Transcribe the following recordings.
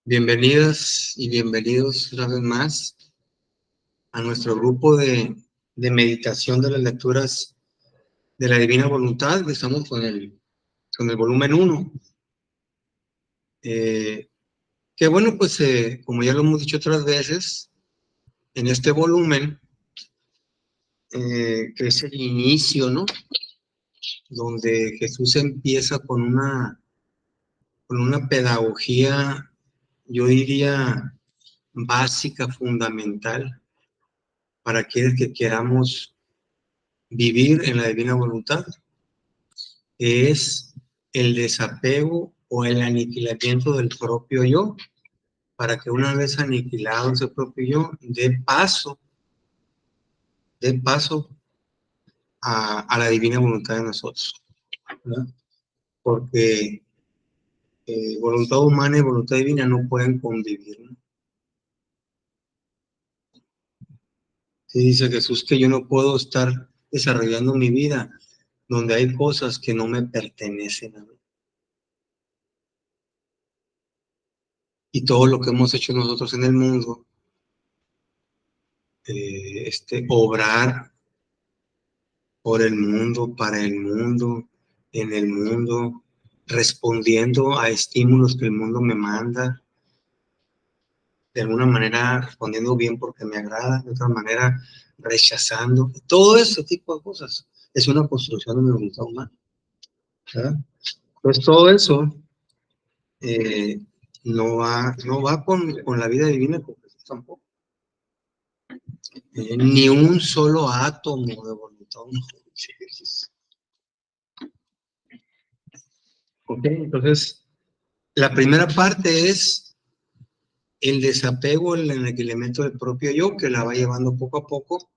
Bienvenidas y bienvenidos una vez más a nuestro grupo de meditación de las lecturas de la Divina Voluntad. Estamos con el volumen 1. Que bueno, pues como ya lo hemos dicho otras veces, en este volumen, que es el inicio, ¿no? Donde Jesús empieza con una pedagogía, yo diría, básica, fundamental, para aquellos que queramos vivir en la divina voluntad, que es el desapego o el aniquilamiento del propio yo, para que una vez aniquilado ese propio yo, dé paso a la divina voluntad de nosotros, ¿verdad? Porque voluntad humana y voluntad divina no pueden convivir, ¿no? Sí, dice Jesús que yo no puedo estar desarrollando mi vida donde hay cosas que no me pertenecen a mí. Y todo lo que hemos hecho nosotros en el mundo, obrar por el mundo, para el mundo, en el mundo, respondiendo a estímulos que el mundo me manda, de alguna manera respondiendo bien porque me agrada, de otra manera rechazando. Todo ese tipo de cosas es una construcción de mi voluntad humana, ¿verdad? Pues todo eso no va con la vida divina, con Jesús tampoco. Ni un solo átomo de voluntad humana. Ok, entonces la primera parte es el desapego, el aniquilamiento del propio yo, que la va llevando poco a poco.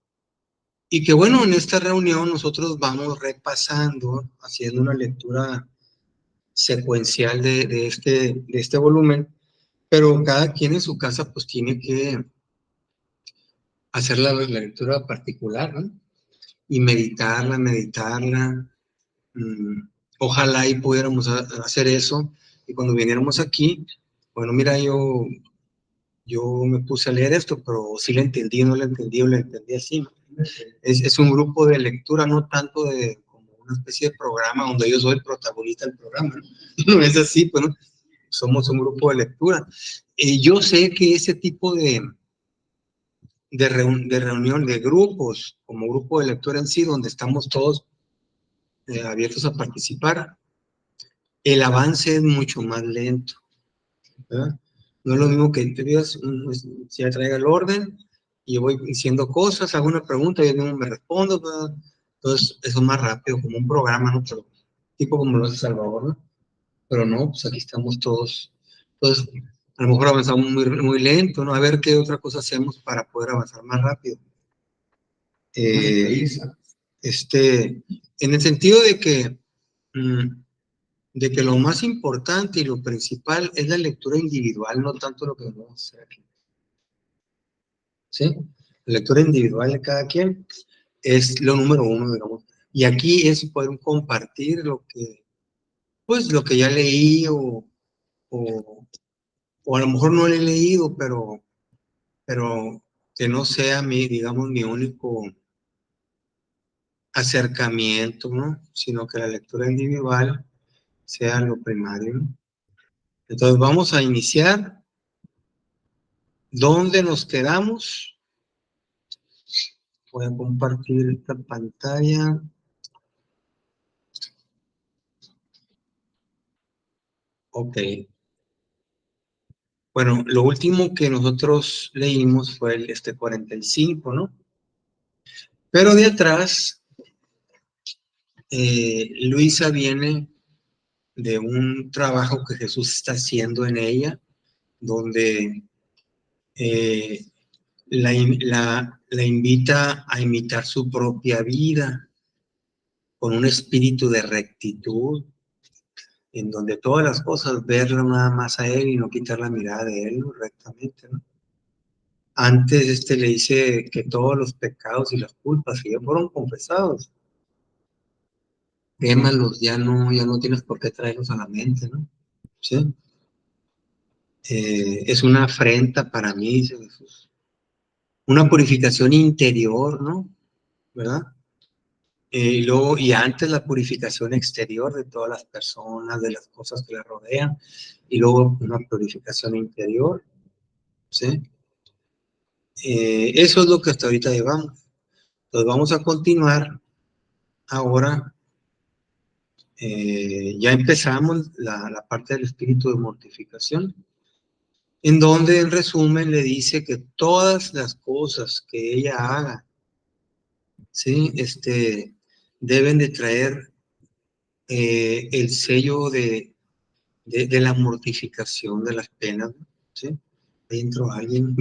Y que bueno, en esta reunión nosotros vamos repasando, haciendo una lectura secuencial de este volumen, pero cada quien en su casa pues tiene que hacer la lectura particular, ¿no? Y meditarla. Ojalá y pudiéramos hacer eso. Y cuando viniéramos aquí, bueno, mira, yo me puse a leer esto, pero sí lo entendí, no lo entendí, o lo entendí así. Es un grupo de lectura, no tanto de como una especie de programa donde yo soy el protagonista del programa, ¿no? No es así, pues, ¿no? Somos un grupo de lectura. Yo sé que ese tipo de reunión, de grupos, como grupo de lectura en sí, donde estamos todos abiertos a participar, el avance es mucho más lento, ¿verdad? No es lo mismo que te digas, si ya traiga el orden, y yo voy diciendo cosas, hago una pregunta, y yo mismo me respondo, ¿verdad? Entonces, eso es más rápido, como un programa, ¿no? Pero, tipo como lo hace Salvador, ¿no? Pero no, pues aquí estamos todos. Entonces, a lo mejor avanzamos muy, muy lento, ¿no? A ver qué otra cosa hacemos para poder avanzar más rápido. En el sentido de que lo más importante y lo principal es la lectura individual, no tanto lo que vamos a hacer aquí. ¿Sí? La lectura individual de cada quien es lo número uno, digamos. Y aquí es poder compartir pues, lo que ya leí o a lo mejor no lo he leído, pero que no sea digamos, mi único acercamiento, ¿no? Sino que la lectura individual sea lo primario, ¿no? Entonces vamos a iniciar. ¿Dónde nos quedamos? Voy a compartir esta pantalla. Ok. Bueno, lo último que nosotros leímos fue el 45, ¿no? Pero de atrás, Luisa viene de un trabajo que Jesús está haciendo en ella, donde eh, la invita a imitar su propia vida con un espíritu de rectitud, en donde todas las cosas verlo nada más a él y no quitar la mirada de él, ¿no? Rectamente, ¿no? Antes le dice que todos los pecados y las culpas que ya fueron confesados, quémalos, ya no tienes por qué traerlos a la mente, ¿no? ¿Sí? es una afrenta para mí, dice Jesús. Una purificación interior, ¿no? ¿Verdad? Y luego, y antes la purificación exterior de todas las personas, de las cosas que la rodean, y luego una purificación interior, ¿sí? Eso es lo que hasta ahorita llevamos. Entonces vamos a continuar ahora. Ya empezamos la parte del espíritu de mortificación, en donde en resumen le dice que todas las cosas que ella haga, ¿sí? Deben de traer el sello de la mortificación de las penas, ¿sí? Ahí entró alguien.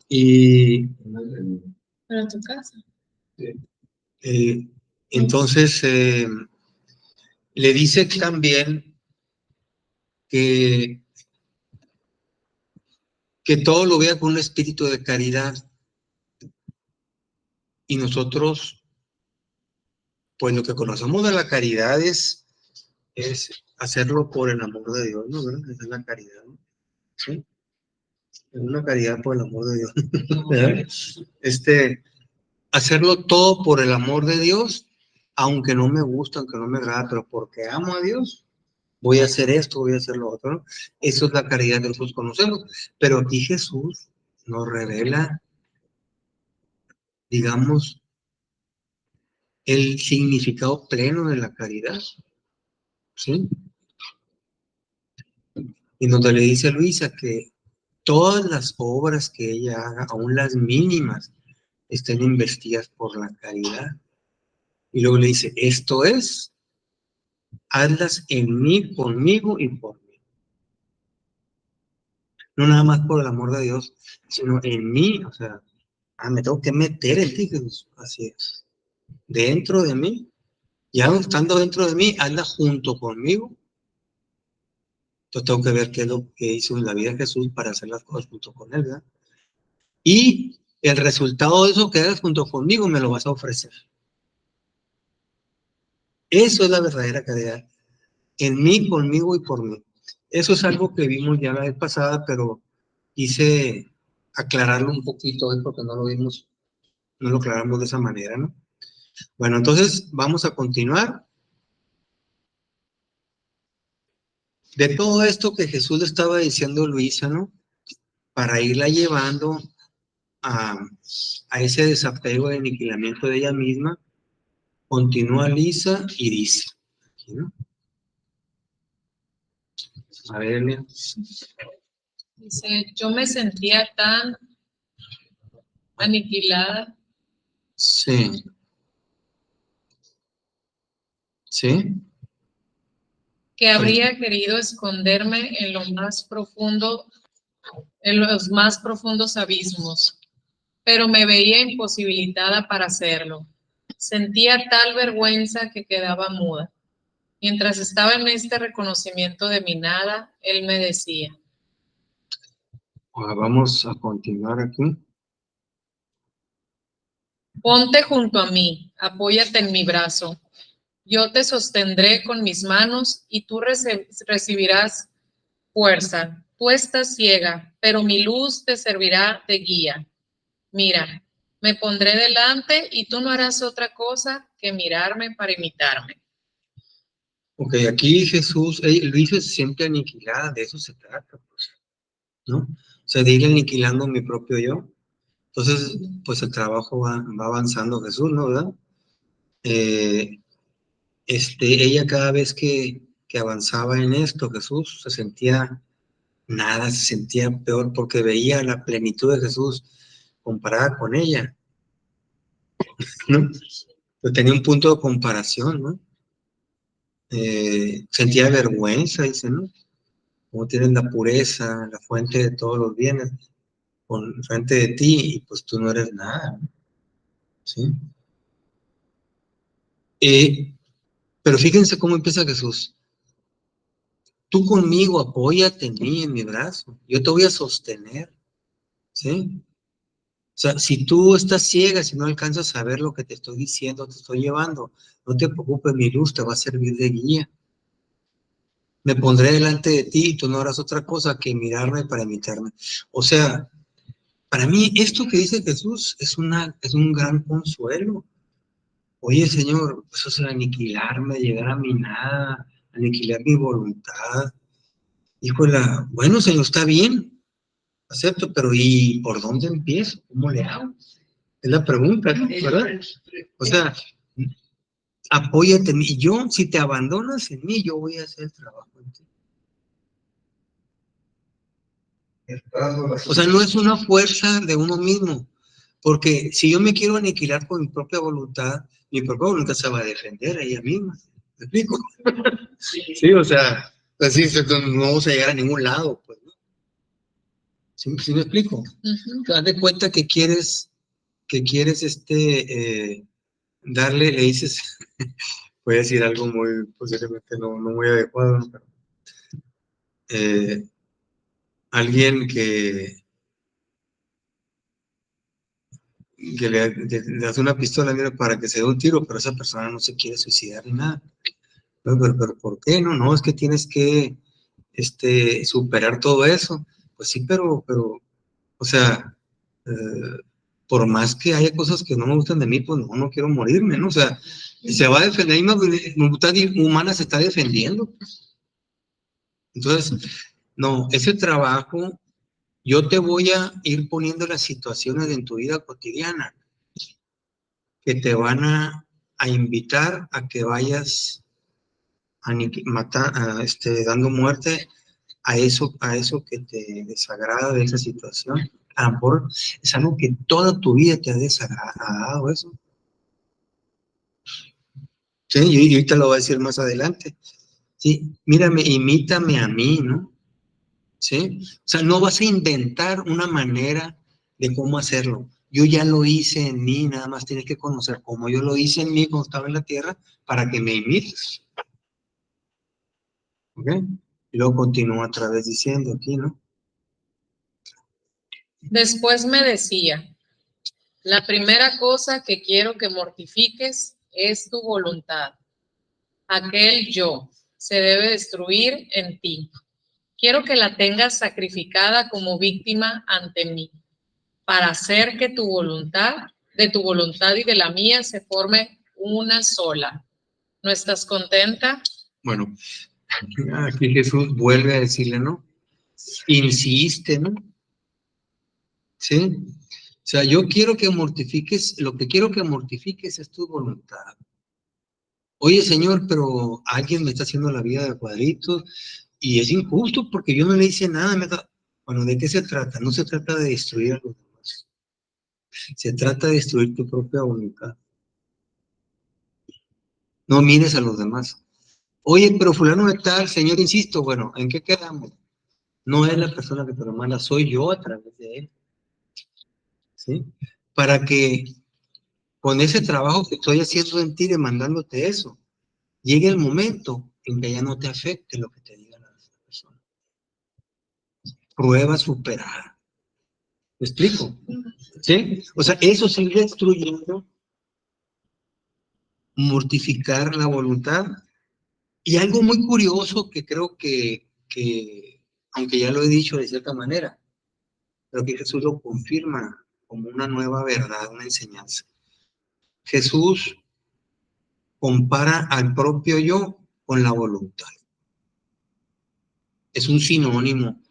Y para tu casa. Entonces le dice también que todo lo vea con un espíritu de caridad. Y nosotros, pues lo que conocemos de la caridad es hacerlo por el amor de Dios, ¿no? ¿Verdad? Esa es la caridad, ¿no? ¿Sí? Es una caridad por el amor de Dios. ¿Verdad? Hacerlo todo por el amor de Dios, aunque no me gusta, aunque no me agrada, pero porque amo a Dios, voy a hacer esto, voy a hacer lo otro, ¿no? Eso es la caridad que nosotros conocemos. Pero aquí Jesús nos revela, digamos, el significado pleno de la caridad, ¿sí? Y donde le dice a Luisa que todas las obras que ella haga, aun las mínimas, estén investidas por la caridad. Y luego le dice, esto es, hazlas en mí, conmigo y por mí. No nada más por el amor de Dios, sino en mí, o sea, me tengo que meter en ti, Jesús. Así es. Dentro de mí, ya estando dentro de mí, hazla junto conmigo. Yo tengo que ver qué es lo que hizo en la vida de Jesús para hacer las cosas junto con él, ¿verdad? Y el resultado de eso que hagas junto conmigo me lo vas a ofrecer. Eso es la verdadera caridad. En mí, conmigo y por mí. Eso es algo que vimos ya la vez pasada, pero quise aclararlo un poquito hoy porque no lo vimos, no lo aclaramos de esa manera, ¿no? Bueno, entonces vamos a continuar. De todo esto que Jesús le estaba diciendo a Luisa, ¿no? Para irla llevando a, ese desapego de aniquilamiento de ella misma, continúa Lisa y dice, ¿no? A ver, Elia. Dice, yo me sentía tan aniquilada. Sí. ¿Sí? Que habría querido esconderme en lo más profundo, en los más profundos abismos, pero me veía imposibilitada para hacerlo. Sentía tal vergüenza que quedaba muda. Mientras estaba en este reconocimiento de mi nada, él me decía, Vamos a continuar aquí. ponte junto a mí, apóyate en mi brazo. Yo te sostendré con mis manos y tú recibirás fuerza. Tú estás ciega, pero mi luz te servirá de guía. Mira, me pondré delante y tú no harás otra cosa que mirarme para imitarme. Ok, aquí Jesús, Luisa se siente aniquilada, de eso se trata, pues, ¿no? O sea, de ir aniquilando mi propio yo. Entonces, pues el trabajo va avanzando Jesús, ¿no? ¿Verdad? Ella cada vez que avanzaba en esto, Jesús se sentía nada, se sentía peor porque veía la plenitud de Jesús comparada con ella, ¿no? Pero tenía un punto de comparación, ¿no? Sentía vergüenza, dice, ¿no? Como tienes la pureza, la fuente de todos los bienes, con frente de ti, y pues tú no eres nada, ¿no? ¿Sí? Pero fíjense cómo empieza Jesús. Tú conmigo, apóyate en mí, en mi brazo. Yo te voy a sostener, ¿sí? O sea, si tú estás ciega, si no alcanzas a ver lo que te estoy diciendo, te estoy llevando, no te preocupes, mi luz te va a servir de guía. Me pondré delante de ti y tú no harás otra cosa que mirarme para imitarme. O sea, para mí esto que dice Jesús es un gran consuelo. Oye, Señor, pues, o sea, aniquilarme, llegar a mi nada, aniquilar mi voluntad. Híjole, bueno, Señor, está bien, acepto, pero ¿y por dónde empiezo? ¿Cómo le hago? Es la pregunta, ¿no? ¿Verdad? O sea, apóyate en mí. Y yo, si te abandonas en mí, yo voy a hacer el trabajo en ti. O sea, no es una fuerza de uno mismo, porque si yo me quiero aniquilar con mi propia voluntad se va a defender a ella misma. ¿Me explico? Sí, o sea, así no vamos a llegar a ningún lado, pues, ¿no? ¿Sí me explico? Te das de cuenta que quieres darle, le dices, voy a decir algo muy, posiblemente no muy adecuado, ¿no? Pero, alguien que le hace una pistola, mira, para que se dé un tiro, pero esa persona no se quiere suicidar ni nada. Pero ¿por qué? No, es que tienes que superar todo eso. Pues sí, pero o sea, por más que haya cosas que no me gustan de mí, pues no quiero morirme, ¿no? O sea, se va a defender, la voluntad humana se está defendiendo. Entonces, no, ese trabajo, yo te voy a ir poniendo las situaciones en tu vida cotidiana que te van a invitar a que vayas dando muerte a eso que te desagrada de esa situación. A lo mejor es algo que toda tu vida te ha desagradado eso. Sí, y ahorita lo voy a decir más adelante. Sí, mírame, imítame a mí, ¿no? Sí, o sea, no vas a inventar una manera de cómo hacerlo. Yo ya lo hice en mí, nada más tienes que conocer cómo yo lo hice en mí cuando estaba en la tierra para que me imites. ¿Ok? Y luego continúa otra vez diciendo aquí, ¿no? Después me decía, la primera cosa que quiero que mortifiques es tu voluntad. Aquel yo se debe destruir en ti. Quiero que la tengas sacrificada como víctima ante mí, para hacer que de tu voluntad y de la mía, se forme una sola. ¿No estás contenta? Bueno, aquí Jesús vuelve a decirle, ¿no? Insiste, ¿no? ¿Sí? O sea, yo quiero que mortifiques, lo que quiero que mortifiques es tu voluntad. Oye, Señor, pero alguien me está haciendo la vida de cuadritos y es injusto porque yo no le hice nada. Bueno, ¿de qué se trata? No se trata de destruir a los demás. Se trata de destruir tu propia voluntad. No mires a los demás. Oye, pero fulano de tal, Señor, insisto, bueno, ¿en qué quedamos? No es la persona que te lo manda, soy yo a través de él. ¿Sí? Para que con ese trabajo que estoy haciendo en ti, demandándote eso, llegue el momento en que ya no te afecte lo que te diga la persona. Prueba superar. ¿Me explico? ¿Sí? O sea, eso es ir destruyendo, mortificar la voluntad. Y algo muy curioso que creo que aunque ya lo he dicho de cierta manera, pero que Jesús lo confirma como una nueva verdad, una enseñanza. Jesús compara al propio yo con la voluntad. Es un sinónimo.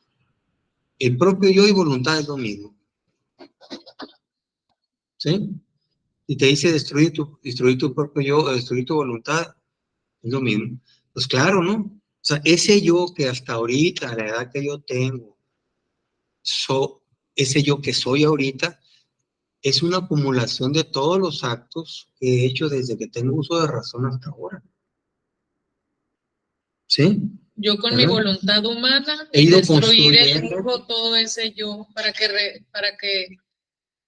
El propio yo y voluntad es lo mismo. ¿Sí? Y te dice destruir tu propio yo, destruir tu voluntad, es lo mismo. Pues claro, ¿no? O sea, ese yo que hasta ahorita, a la edad que yo tengo, ese yo que soy ahorita, es una acumulación de todos los actos que he hecho desde que tengo uso de razón hasta ahora. ¿Sí? Yo con ¿verdad? mi voluntad humana He ido destruir construyendo todo ese yo para que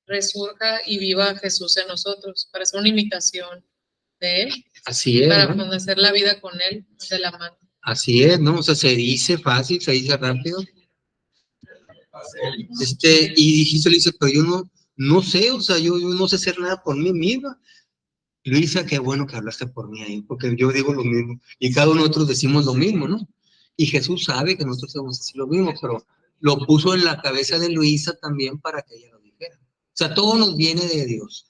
resurja y viva Jesús en nosotros, para hacer una imitación de Él, así es, para ¿no? hacer la vida con Él de la mano. Así es, ¿no? O sea, se dice fácil, se dice rápido. Y Jesús le dice, pero yo no sé, o sea, yo no sé hacer nada por mí misma. Luisa, qué bueno que hablaste por mí ahí, porque yo digo lo mismo, y cada uno de nosotros decimos lo mismo, ¿no? Y Jesús sabe que nosotros hacemos así lo mismo, pero lo puso en la cabeza de Luisa también para que ella lo dijera. O sea, todo nos viene de Dios.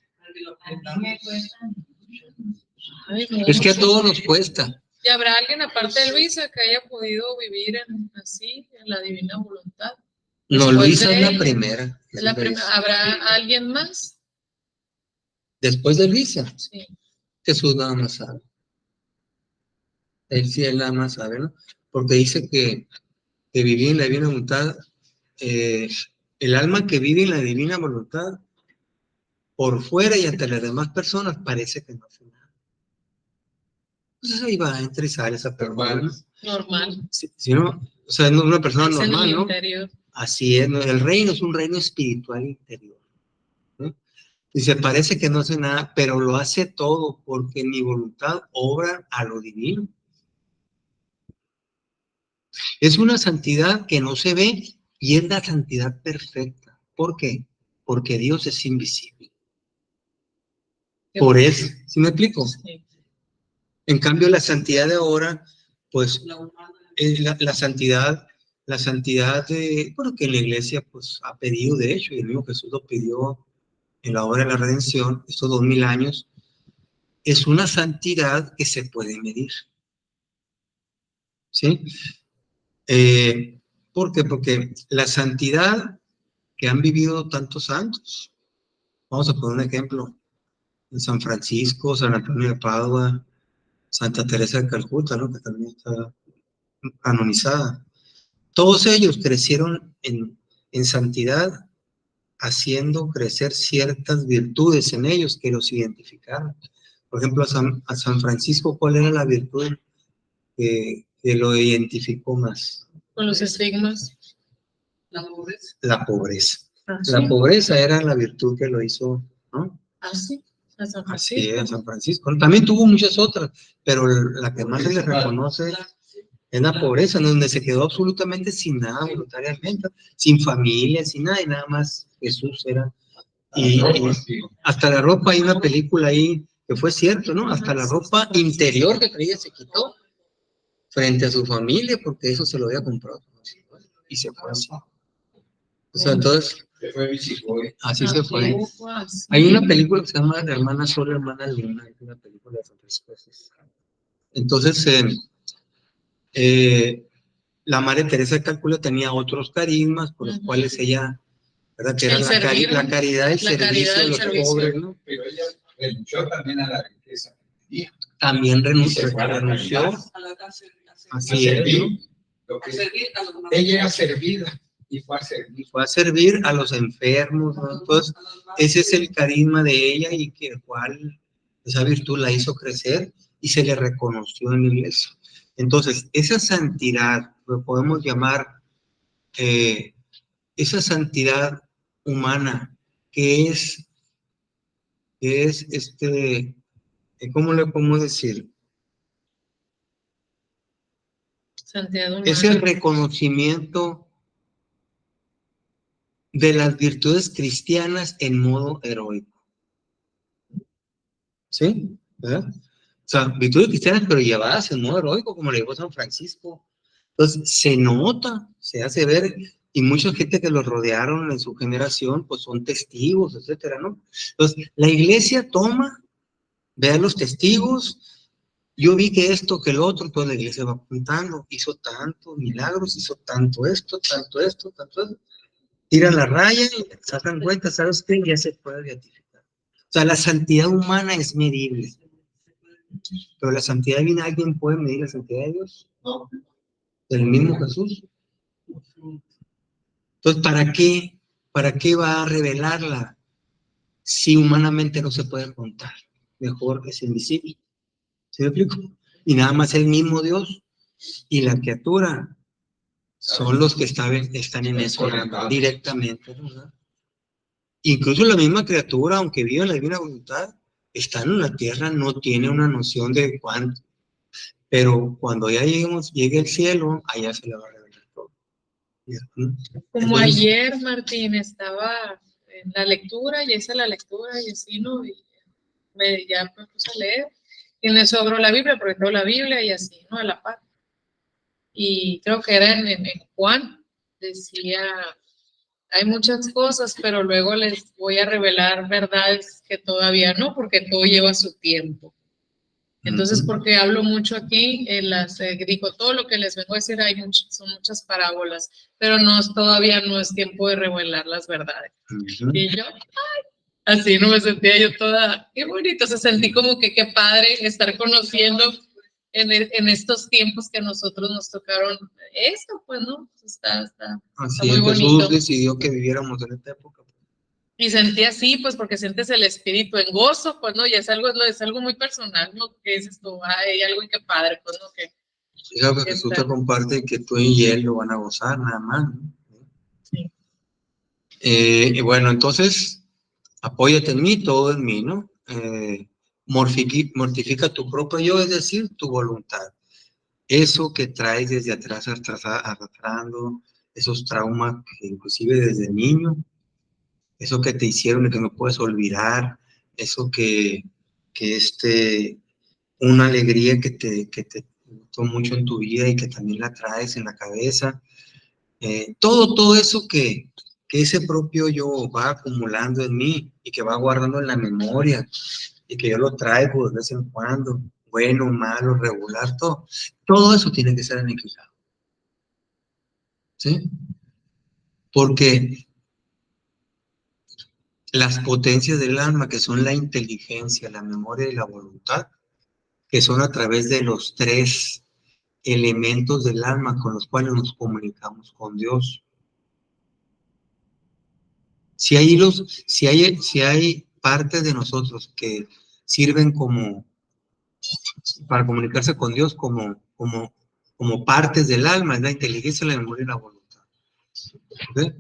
Ay, Es que a mucho. todos nos cuesta. ¿Y habrá alguien aparte de Luisa que haya podido vivir así, en la divina voluntad? No, Después Luisa de es la ella. primera. ¿Es la primera? ¿Habrá alguien más? Después de Luisa, Sí. Jesús nada más sabe. Él sí, él nada más sabe, ¿no? Porque dice que vivir en la divina voluntad, el alma que vive en la divina voluntad, por fuera y ante las demás personas, parece que no hace nada. Entonces ahí va, entra y sale esa persona. Normal. Si no, o sea, no una persona Es en normal, el ¿no? interior. Así es, ¿no? El reino es un reino espiritual interior, ¿no? Y se parece que no hace nada, pero lo hace todo, porque mi voluntad obra a lo divino. Es una santidad que no se ve y es la santidad perfecta. ¿Por qué? Porque Dios es invisible. Por eso, ¿sí me explico? Sí. En cambio, la santidad de ahora, pues, es la santidad de, bueno, que la iglesia, pues, ha pedido, de hecho, y el mismo Jesús lo pidió en la obra de la redención, estos 2000 años, es una santidad que se puede medir. ¿Sí? ¿Por qué? Porque la santidad que han vivido tantos santos, vamos a poner un ejemplo, San Francisco, San Antonio de Padua, Santa Teresa de Calcuta, ¿no? Que también está canonizada. Todos ellos crecieron en santidad, haciendo crecer ciertas virtudes en ellos que los identificaron. Por ejemplo, a San Francisco, ¿cuál era la virtud que lo identificó más? Con los estigmas. La pobreza. La pobreza. Ah, La sí. pobreza era la virtud que lo hizo, ¿no? Ah, sí. A San Así Francisco. es, San Francisco. También tuvo muchas otras, pero la que más se le reconoce es la pobreza, donde se quedó absolutamente sin nada voluntariamente, sin familia, sin nada, y nada más Jesús era. Y hasta la ropa, hay una película ahí que fue cierto, ¿no? Hasta la ropa interior que traía se quitó frente a su familia, porque eso se lo había comprado. Y se fue así. O sea, entonces, así se fue. Hay una película que se llama Hermana Sol, Hermana Luna, es una película de San Francisco. Entonces, la Madre Teresa de Calcuta tenía otros carismas por los cuales ella, ¿verdad? Que era la caridad, el servicio de los pobres, ¿no? Pero ella renunció también a la riqueza. También renunció. Así es, ¿no? Ella era servida y fue a servir. Fue a servir a los enfermos, ¿no? Entonces, ese es el carisma de ella y que el cual esa virtud la hizo crecer y se le reconoció en la iglesia. Entonces, esa santidad, lo podemos llamar esa santidad humana, que es ¿cómo le podemos decir? Santidad humana. Es el reconocimiento de las virtudes cristianas en modo heroico. ¿Sí? ¿Verdad? O sea, virtudes cristianas, pero llevadas en modo heroico, como le dijo San Francisco. Entonces, se nota, se hace ver, y mucha gente que los rodearon en su generación, pues son testigos, etcétera, ¿no? Entonces, la iglesia toma, ve a los testigos, yo vi que esto, que el otro, toda la iglesia va apuntando, hizo tantos milagros, hizo tanto esto, tiran la raya y sacan cuenta, ¿sabes qué? Ya se puede beatificar. O sea, la santidad humana es medible. Pero la santidad divina, ¿alguien puede medir la santidad de Dios? No. ¿Del mismo Jesús? Entonces, ¿para qué va a revelarla si humanamente no se puede contar? Mejor es invisible. ¿Sí me explico? Y nada más el mismo Dios y la criatura son los que están en eso directamente, ¿verdad? Incluso la misma criatura, aunque vive en la divina voluntad, está en la tierra, no tiene una noción de cuánto. Pero cuando ya llegue el cielo, allá se le va a revelar todo. Como ayer, Martín, estaba en la lectura, y esa es la lectura, y así, ¿no? Y ya me puse a leer, y me sobró la Biblia, porque tengo la Biblia, y así, ¿no? A la par. y creo que era en Juan, decía, hay muchas cosas, pero luego les voy a revelar verdades que todavía no, porque todo lleva su tiempo. Entonces, porque hablo mucho aquí, digo, todo lo que les vengo a decir, son muchas parábolas, pero todavía no es tiempo de revelar las verdades. Y yo, así no me sentía yo toda, qué bonito, se sentí como que qué padre estar conociendo en estos tiempos que a nosotros nos tocaron esto, pues, ¿no? Está Así muy es, bonito. Jesús decidió que viviéramos en esta época. Y sentí así, pues, porque sientes el espíritu en gozo, pues, ¿no? Y es algo muy personal, ¿no? Que es esto, hay algo y qué padre, pues, ¿no? Fíjate que Jesús te comparte que tú y él lo van a gozar, nada más, ¿no? Sí. Y bueno, entonces, apóyate en mí, todo en mí, ¿no? Mortifica tu propio yo, es decir, tu voluntad. Eso que traes desde atrás arrastrando, esos traumas que inclusive desde niño, eso que te hicieron y que no puedes olvidar, eso que una alegría que te gustó mucho en tu vida y que también la traes en la cabeza, todo eso que ese propio yo va acumulando en mí y que va guardando en la memoria y que yo lo traigo de vez en cuando, bueno, malo, regular, todo eso tiene que ser aniquilado. ¿Sí? Porque las potencias del alma, que son la inteligencia, la memoria y la voluntad, que son a través de los tres elementos del alma con los cuales nos comunicamos con Dios. Si hay partes de nosotros que sirven para comunicarse con Dios como partes del alma, es la inteligencia, la memoria y la voluntad. ¿Okay?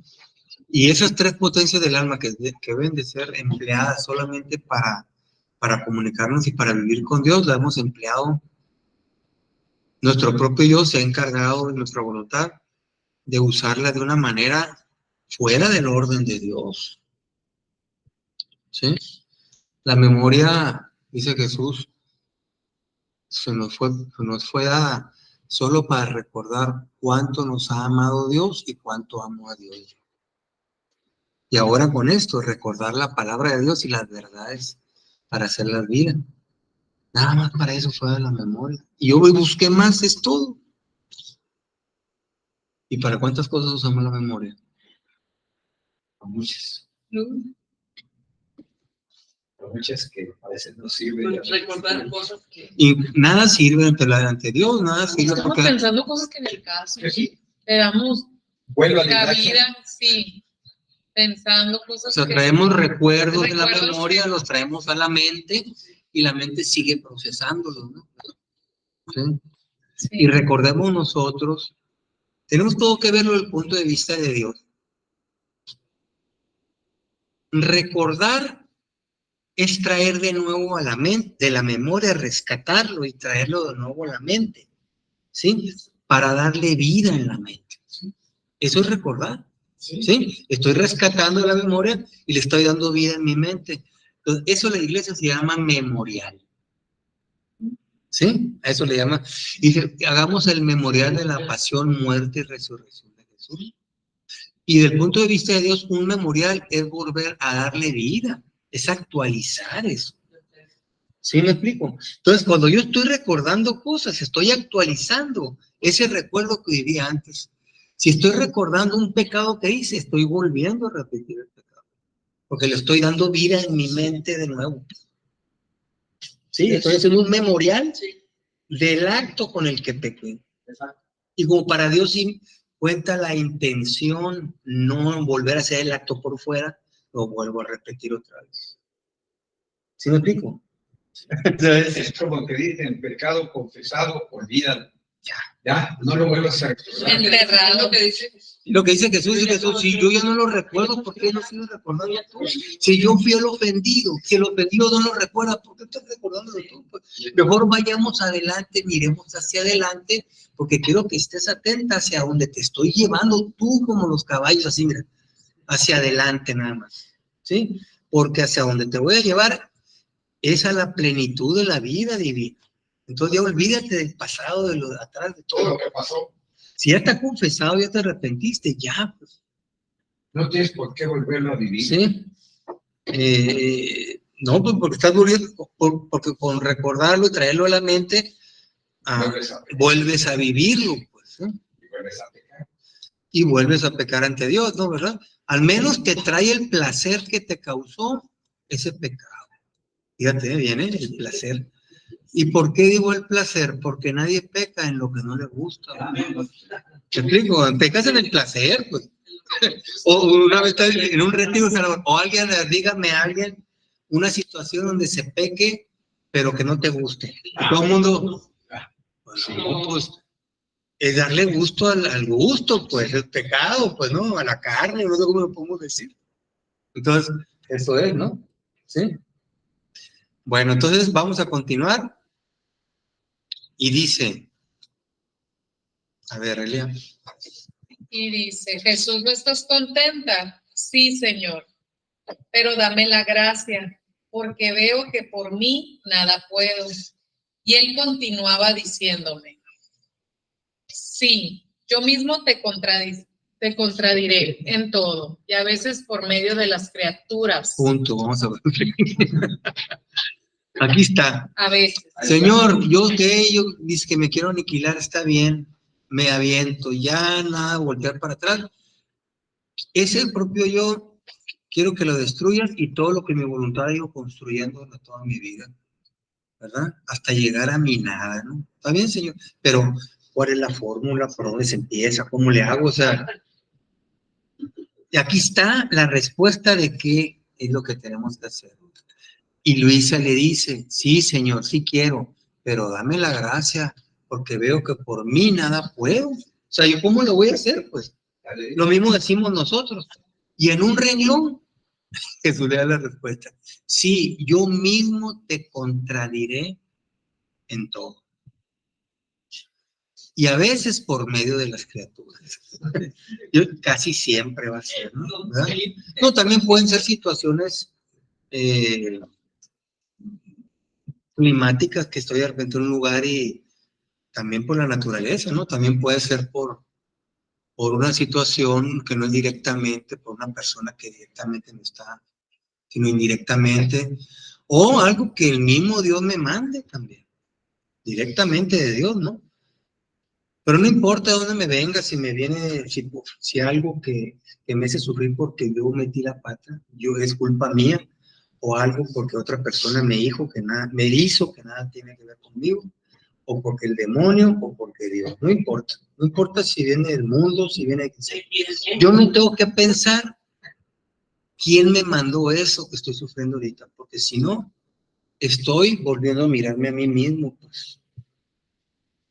Y esas tres potencias del alma que deben de ser empleadas solamente para comunicarnos y para vivir con Dios, la hemos empleado. Nuestro propio yo se ha encargado de nuestra voluntad de usarla de una manera fuera del orden de Dios. ¿Sí? La memoria, dice Jesús, se nos fue dada solo para recordar cuánto nos ha amado Dios y cuánto amó a Dios. Y ahora con esto, recordar la palabra de Dios y las verdades para hacerlas vida. Nada más para eso fue de la memoria. Y yo busqué más, es todo. ¿Y para cuántas cosas usamos la memoria? Muchas. Muchas que a veces no sirven. Recordar cosas que... Y nada sirve ante Dios, nada sirve. Estamos pensando cosas que en el caso Sí. le damos la vida, sí, pensando cosas. O sea, traemos recuerdos de la memoria, los traemos a la mente y la mente sigue procesándolos, ¿no? ¿Sí? Sí. Y recordemos nosotros, tenemos todo que verlo desde el punto de vista de Dios. Recordar es traer de nuevo a la mente, de la memoria, rescatarlo y traerlo de nuevo a la mente, ¿sí? Para darle vida en la mente. ¿Sí? Eso es recordar, ¿sí? Estoy rescatando la memoria y le estoy dando vida en mi mente. Entonces, eso la iglesia se llama memorial. ¿Sí? A eso le llama. Y hagamos el memorial de la pasión, muerte y resurrección de Jesús. Y del punto de vista de Dios, un memorial es volver a darle vida, es actualizar eso. ¿Sí me explico? Entonces, cuando yo estoy recordando cosas, estoy actualizando ese recuerdo que viví antes. Si estoy recordando un pecado que hice, estoy volviendo a repetir el pecado, porque le estoy dando vida en mi mente de nuevo. Sí, estoy haciendo un memorial del acto con el que pequé. Y como para Dios sí cuenta la intención, no volver a hacer el acto por fuera, lo vuelvo a repetir otra vez. ¿Sí me explico? Entonces, es como que dicen, pecado confesado, olvídalo. Ya, no lo vuelvas a recordar. Enterrado, lo que dice. Lo que dice Jesús, si yo ya no lo recuerdo, ¿por qué no sigo recordando tú? Si yo fui el ofendido, si el ofendido no lo recuerda, ¿por qué estás recordándolo tú? Pues mejor vayamos adelante, miremos hacia adelante, porque quiero que estés atenta hacia donde te estoy llevando tú, como los caballos, así, mira, hacia adelante nada más, ¿sí? Porque hacia donde te voy a llevar es a la plenitud de la vida divina. Entonces ya olvídate del pasado, de lo de atrás, de todo lo que pasó. Si ya te has confesado, ya te arrepentiste, ya, pues. No tienes por qué volverlo a vivir. Sí. No, pues porque estás volviendo, porque con recordarlo y traerlo a la mente, vuelves a vivirlo, pues. Y vuelves a pecar. Y vuelves a pecar ante Dios, ¿no? ¿Verdad? Al menos te trae el placer que te causó ese pecado. Fíjate, viene el placer. ¿Y por qué digo el placer? Porque nadie peca en lo que no le gusta. ¿Te explico? Pecas en el placer, pues. O una vez estás en un retiro, o alguien, dígame a alguien una situación donde se peque, pero que no te guste. Todo el mundo, bueno, pues, es darle gusto al gusto, pues, el pecado, pues, ¿no? A la carne, no sé cómo lo podemos decir. Entonces, eso es, ¿no? Sí. Bueno, entonces vamos a continuar. Y dice, a ver, Elia. Y dice, Jesús, ¿no estás contenta? Sí, Señor, pero dame la gracia, porque veo que por mí nada puedo. Y él continuaba diciéndome, sí, yo mismo te contradiré en todo, y a veces por medio de las criaturas. Punto, vamos a ver. Aquí está. A veces. Señor, yo dice que me quiero aniquilar, está bien, me aviento, ya nada, voltear para atrás. Es el propio yo, quiero que lo destruyas y todo lo que mi voluntad ha ido construyendo toda mi vida, ¿verdad? Hasta llegar a mi nada, ¿no? Está bien, Señor, pero ¿cuál es la fórmula? ¿Por dónde se empieza? ¿Cómo le hago? O sea, aquí está la respuesta de qué es lo que tenemos que hacer. Y Luisa le dice, sí, Señor, sí quiero, pero dame la gracia, porque veo que por mí nada puedo. O sea, ¿yo cómo lo voy a hacer? Pues lo mismo decimos nosotros. Y en un renglón, Jesús le da la respuesta. Sí, yo mismo te contradiré en todo. Y a veces por medio de las criaturas. Yo, casi siempre va a ser, ¿no? ¿Verdad? No, también pueden ser situaciones climáticas, que estoy de repente en un lugar y también por la naturaleza, ¿no? También puede ser por una situación que no es directamente, por una persona que directamente no está, sino indirectamente, o algo que el mismo Dios me mande también, directamente de Dios, ¿no? Pero no importa de dónde me venga, si me viene, si algo que me hace sufrir porque yo metí la pata, es culpa mía, o algo porque otra persona me hizo que nada tiene que ver conmigo, o porque el demonio, o porque Dios, no importa si viene del mundo, si viene, yo no tengo que pensar quién me mandó eso que estoy sufriendo ahorita, porque si no, estoy volviendo a mirarme a mí mismo, pues.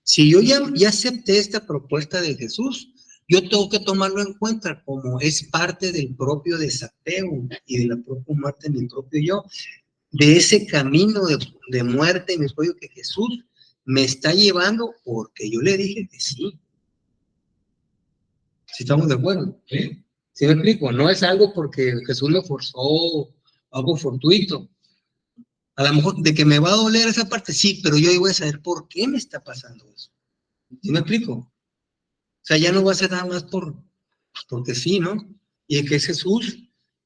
Si yo ya acepté esta propuesta de Jesús, yo tengo que tomarlo en cuenta como es parte del propio desapego y de la propia muerte de mi propio yo, de ese camino de muerte en mi propio que Jesús me está llevando porque yo le dije que sí. ¿Sí estamos de acuerdo? ¿Sí? ¿Sí me explico? No es algo porque Jesús me forzó, algo fortuito. A lo mejor de que me va a doler esa parte, sí, pero yo voy a saber por qué me está pasando eso. ¿Sí me explico? O sea, ya no va a ser nada más porque sí, ¿no? Y es que es Jesús,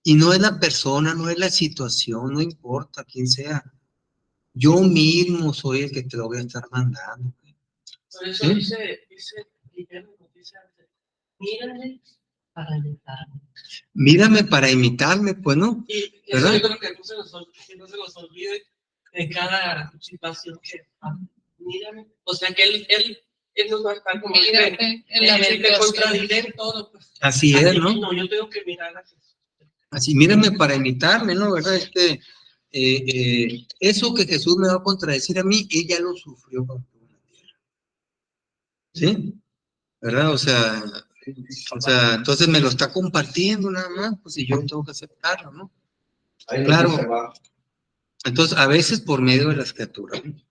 y no es la persona, no es la situación, no importa quién sea. Yo mismo soy el que te lo voy a estar mandando. Por eso ¿Sí? dice mírame para imitarme. Mírame para imitarme, pues, ¿no? Y ¿verdad? eso es lo que no se nos olvide en cada situación que mírame. O sea que él nos va a estar como Mírate en la te situación. contradiré en todo. Pues. Así es, ¿no? No, yo tengo que mirar a Jesús. Así, mírame para imitarme, ¿no? ¿Verdad? Eso que Jesús me va a contradecir a mí, ella lo sufrió cuando estuvo en la tierra. ¿Sí? ¿Verdad? O sea, entonces me lo está compartiendo nada más, pues y yo tengo que aceptarlo, ¿no? Claro. Entonces, a veces por medio de las criaturas, ¿no?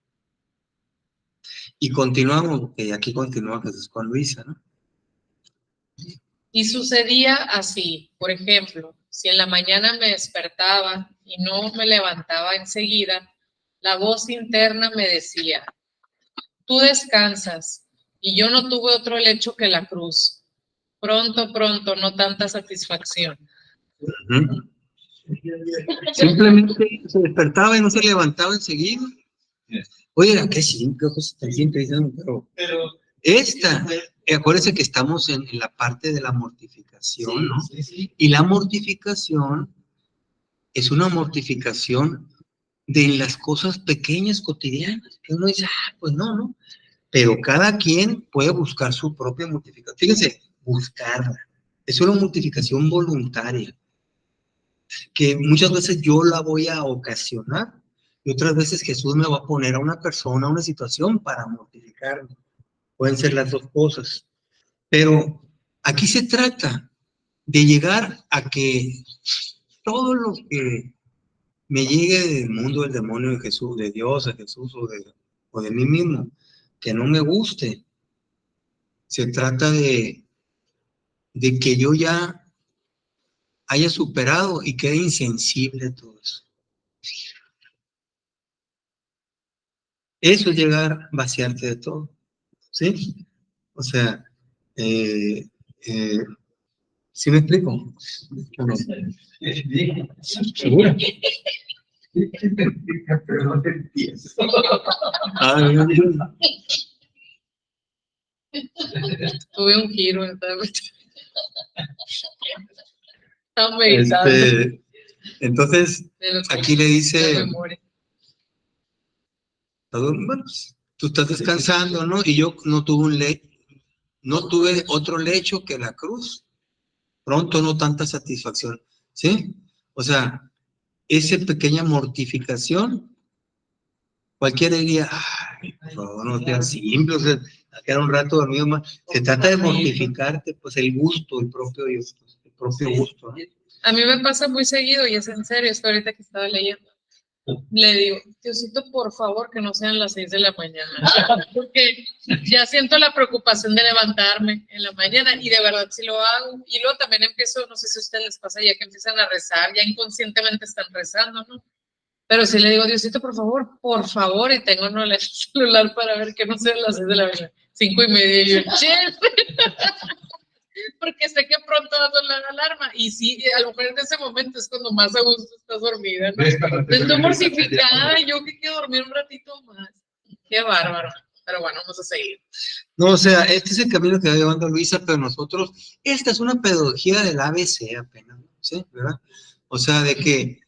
Y continuamos, porque aquí continúa Jesús con Luisa, ¿no? Y sucedía así, por ejemplo, si en la mañana me despertaba y no me levantaba enseguida, la voz interna me decía, tú descansas, y yo no tuve otro lecho que la cruz. Pronto, pronto, no tanta satisfacción. Ujú. Simplemente se despertaba y no se levantaba enseguida. Oiga, qué simple, cosas tan simples, ¿no? Pero esta, acuérdense que estamos en la parte de la mortificación, ¿no? Y la mortificación es una mortificación de las cosas pequeñas, cotidianas, que uno dice, pues no, ¿no? Pero cada quien puede buscar su propia mortificación. Fíjense, buscarla. Es una mortificación voluntaria, que muchas veces yo la voy a ocasionar y otras veces Jesús me va a poner a una persona, a una situación para mortificarme. Pueden ser las dos cosas. Pero aquí se trata de llegar a que todo lo que me llegue del mundo del demonio, de Jesús, de Dios, de Jesús o de mí mismo, que no me guste. Se trata de que yo ya haya superado y quede insensible a todo eso. Eso es llegar a vaciarte de todo, ¿sí? O sea, ¿sí me explico? ¿O no? ¿Seguro? Pero no te entiendo. Tuve un giro, estaba meditando. Entonces, aquí le dice, bueno, pues, tú estás descansando, ¿no? Y yo no tuve otro lecho que la cruz. Pronto no tanta satisfacción, ¿sí? O sea, esa pequeña mortificación, cualquiera diría, ay, por favor, no seas simple, o sea, a quedar un rato dormido más. Se trata de mortificarte, pues el gusto, el propio gusto, ¿no? A mí me pasa muy seguido, y es en serio, esto ahorita que estaba leyendo. Le digo, Diosito, por favor, que no sean las 6 de la mañana, porque ya siento la preocupación de levantarme en la mañana, y de verdad sí lo hago. Y luego también empiezo, no sé si a ustedes les pasa, ya que empiezan a rezar, ya inconscientemente están rezando, ¿no? Pero sí le digo, Diosito, por favor, y tengo el celular para ver que no sean las 6 de la mañana, 5:30, y yo, ¡chef! Porque sé que pronto va a sonar la alarma, y sí, a lo mejor en ese momento es cuando más a gusto estás dormida, ¿no? Estoy mortificada, yo que quiero dormir un ratito más. Qué bárbaro. Pero bueno, vamos a seguir. No, o sea, este es el camino que va llevando Luisa, pero nosotros, esta es una pedagogía del ABC apenas, ¿sí? ¿Verdad? O sea, de que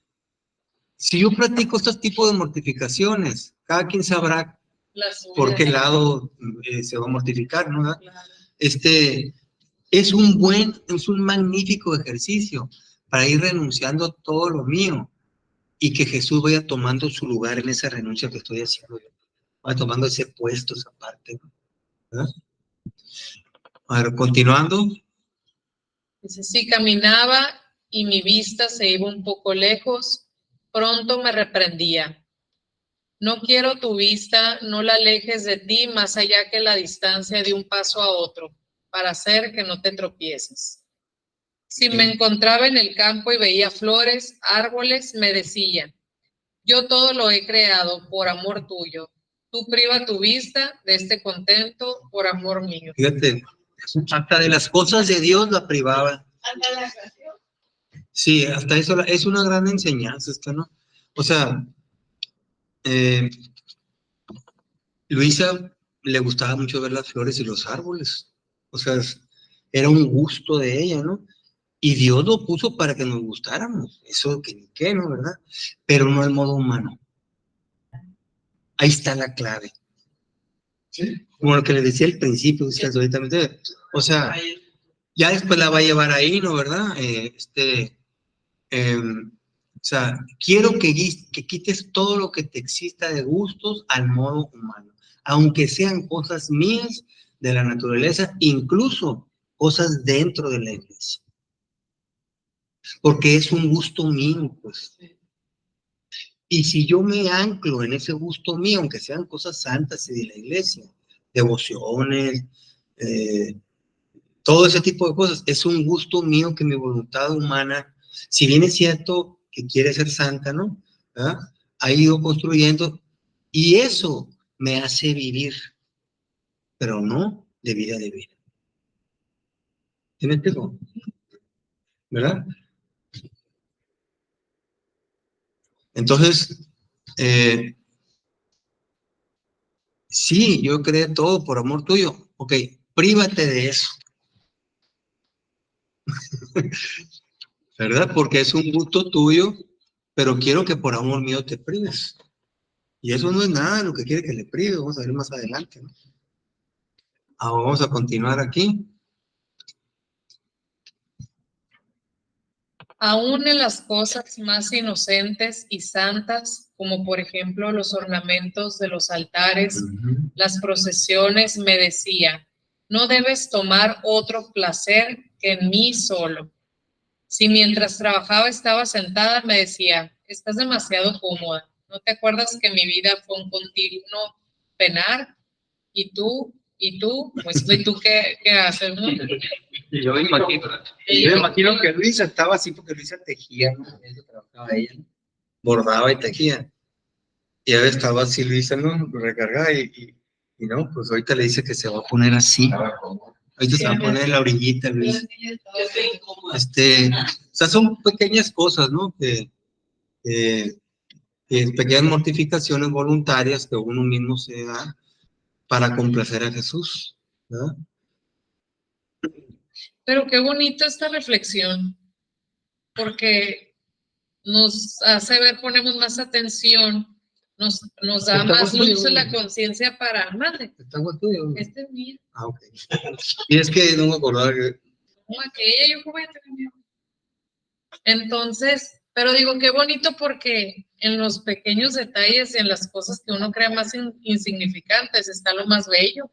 si yo practico estos tipos de mortificaciones, cada quien sabrá por qué lado se va a mortificar, ¿no? Claro. Es un magnífico ejercicio para ir renunciando a todo lo mío y que Jesús vaya tomando su lugar en esa renuncia que estoy haciendo yo. Vaya tomando ese puesto, esa parte, ¿verdad? A ver, continuando. Dice, sí, caminaba y mi vista se iba un poco lejos, pronto me reprendía. No quiero tu vista, no la alejes de ti más allá que la distancia de un paso a otro, para hacer que no te tropieces. Si me encontraba en el campo y veía flores, árboles, me decía, yo todo lo he creado por amor tuyo. Tú priva tu vista de este contento por amor mío. Fíjate, hasta de las cosas de Dios la privaba. Sí, hasta eso es una gran enseñanza esto, ¿no? O sea, Luisa le gustaba mucho ver las flores y los árboles. O sea, era un gusto de ella, ¿no? Y Dios lo puso para que nos gustáramos. Eso que ni qué, ¿no? ¿Verdad? Pero no en modo humano. Ahí está la clave. ¿Sí? Como lo que le decía al principio, o sea, ya después la va a llevar ahí, ¿no? ¿Verdad? O sea, quiero que quites todo lo que te exista de gustos al modo humano, aunque sean cosas mías de la naturaleza, incluso cosas dentro de la iglesia. Porque es un gusto mío, pues. Y si yo me anclo en ese gusto mío, aunque sean cosas santas y de la iglesia, devociones, todo ese tipo de cosas, es un gusto mío que mi voluntad humana, si bien es cierto que quiere ser santa, ¿no? ¿verdad? Ha ido construyendo y eso me hace vivir. pero no de vida de vida. ¿Sí me explico? ¿Verdad? Entonces, sí, yo creé todo por amor tuyo. Ok, prívate de eso. ¿Verdad? Porque es un gusto tuyo, pero quiero que por amor mío te prives. Y eso no es nada lo que quiere que le prive. Vamos a ver más adelante, ¿no? Ahora vamos a continuar aquí. Aún en las cosas más inocentes y santas, como por ejemplo los ornamentos de los altares, las procesiones, me decía, no debes tomar otro placer que en mí solo. Si mientras trabajaba estaba sentada, me decía, estás demasiado cómoda. ¿No te acuerdas que mi vida fue un continuo penar? ¿Y tú? Pues, ¿y tú qué haces, no? Yo me imagino que Luisa estaba así porque Luisa tejía, ¿no? Ella trabajaba ella, ¿no? Bordaba y tejía. Y ahora estaba así Luisa, ¿no? Recargada y no, pues ahorita le dice que se va a poner así. Ahorita se va a poner en la orillita, Luisa. O sea, son pequeñas cosas, ¿no? Que pequeñas mortificaciones voluntarias que uno mismo se da para complacer a Jesús, ¿verdad? Pero qué bonita esta reflexión, porque nos hace ver, ponemos más atención, nos da más luz en la conciencia para amarle. ¿Está igual tuyo? Este es mío. Ah, ok. Y es que no me acordaba que... Como aquella, yo como mío. Entonces, pero digo, qué bonito porque en los pequeños detalles y en las cosas que uno cree más insignificantes está lo más bello. O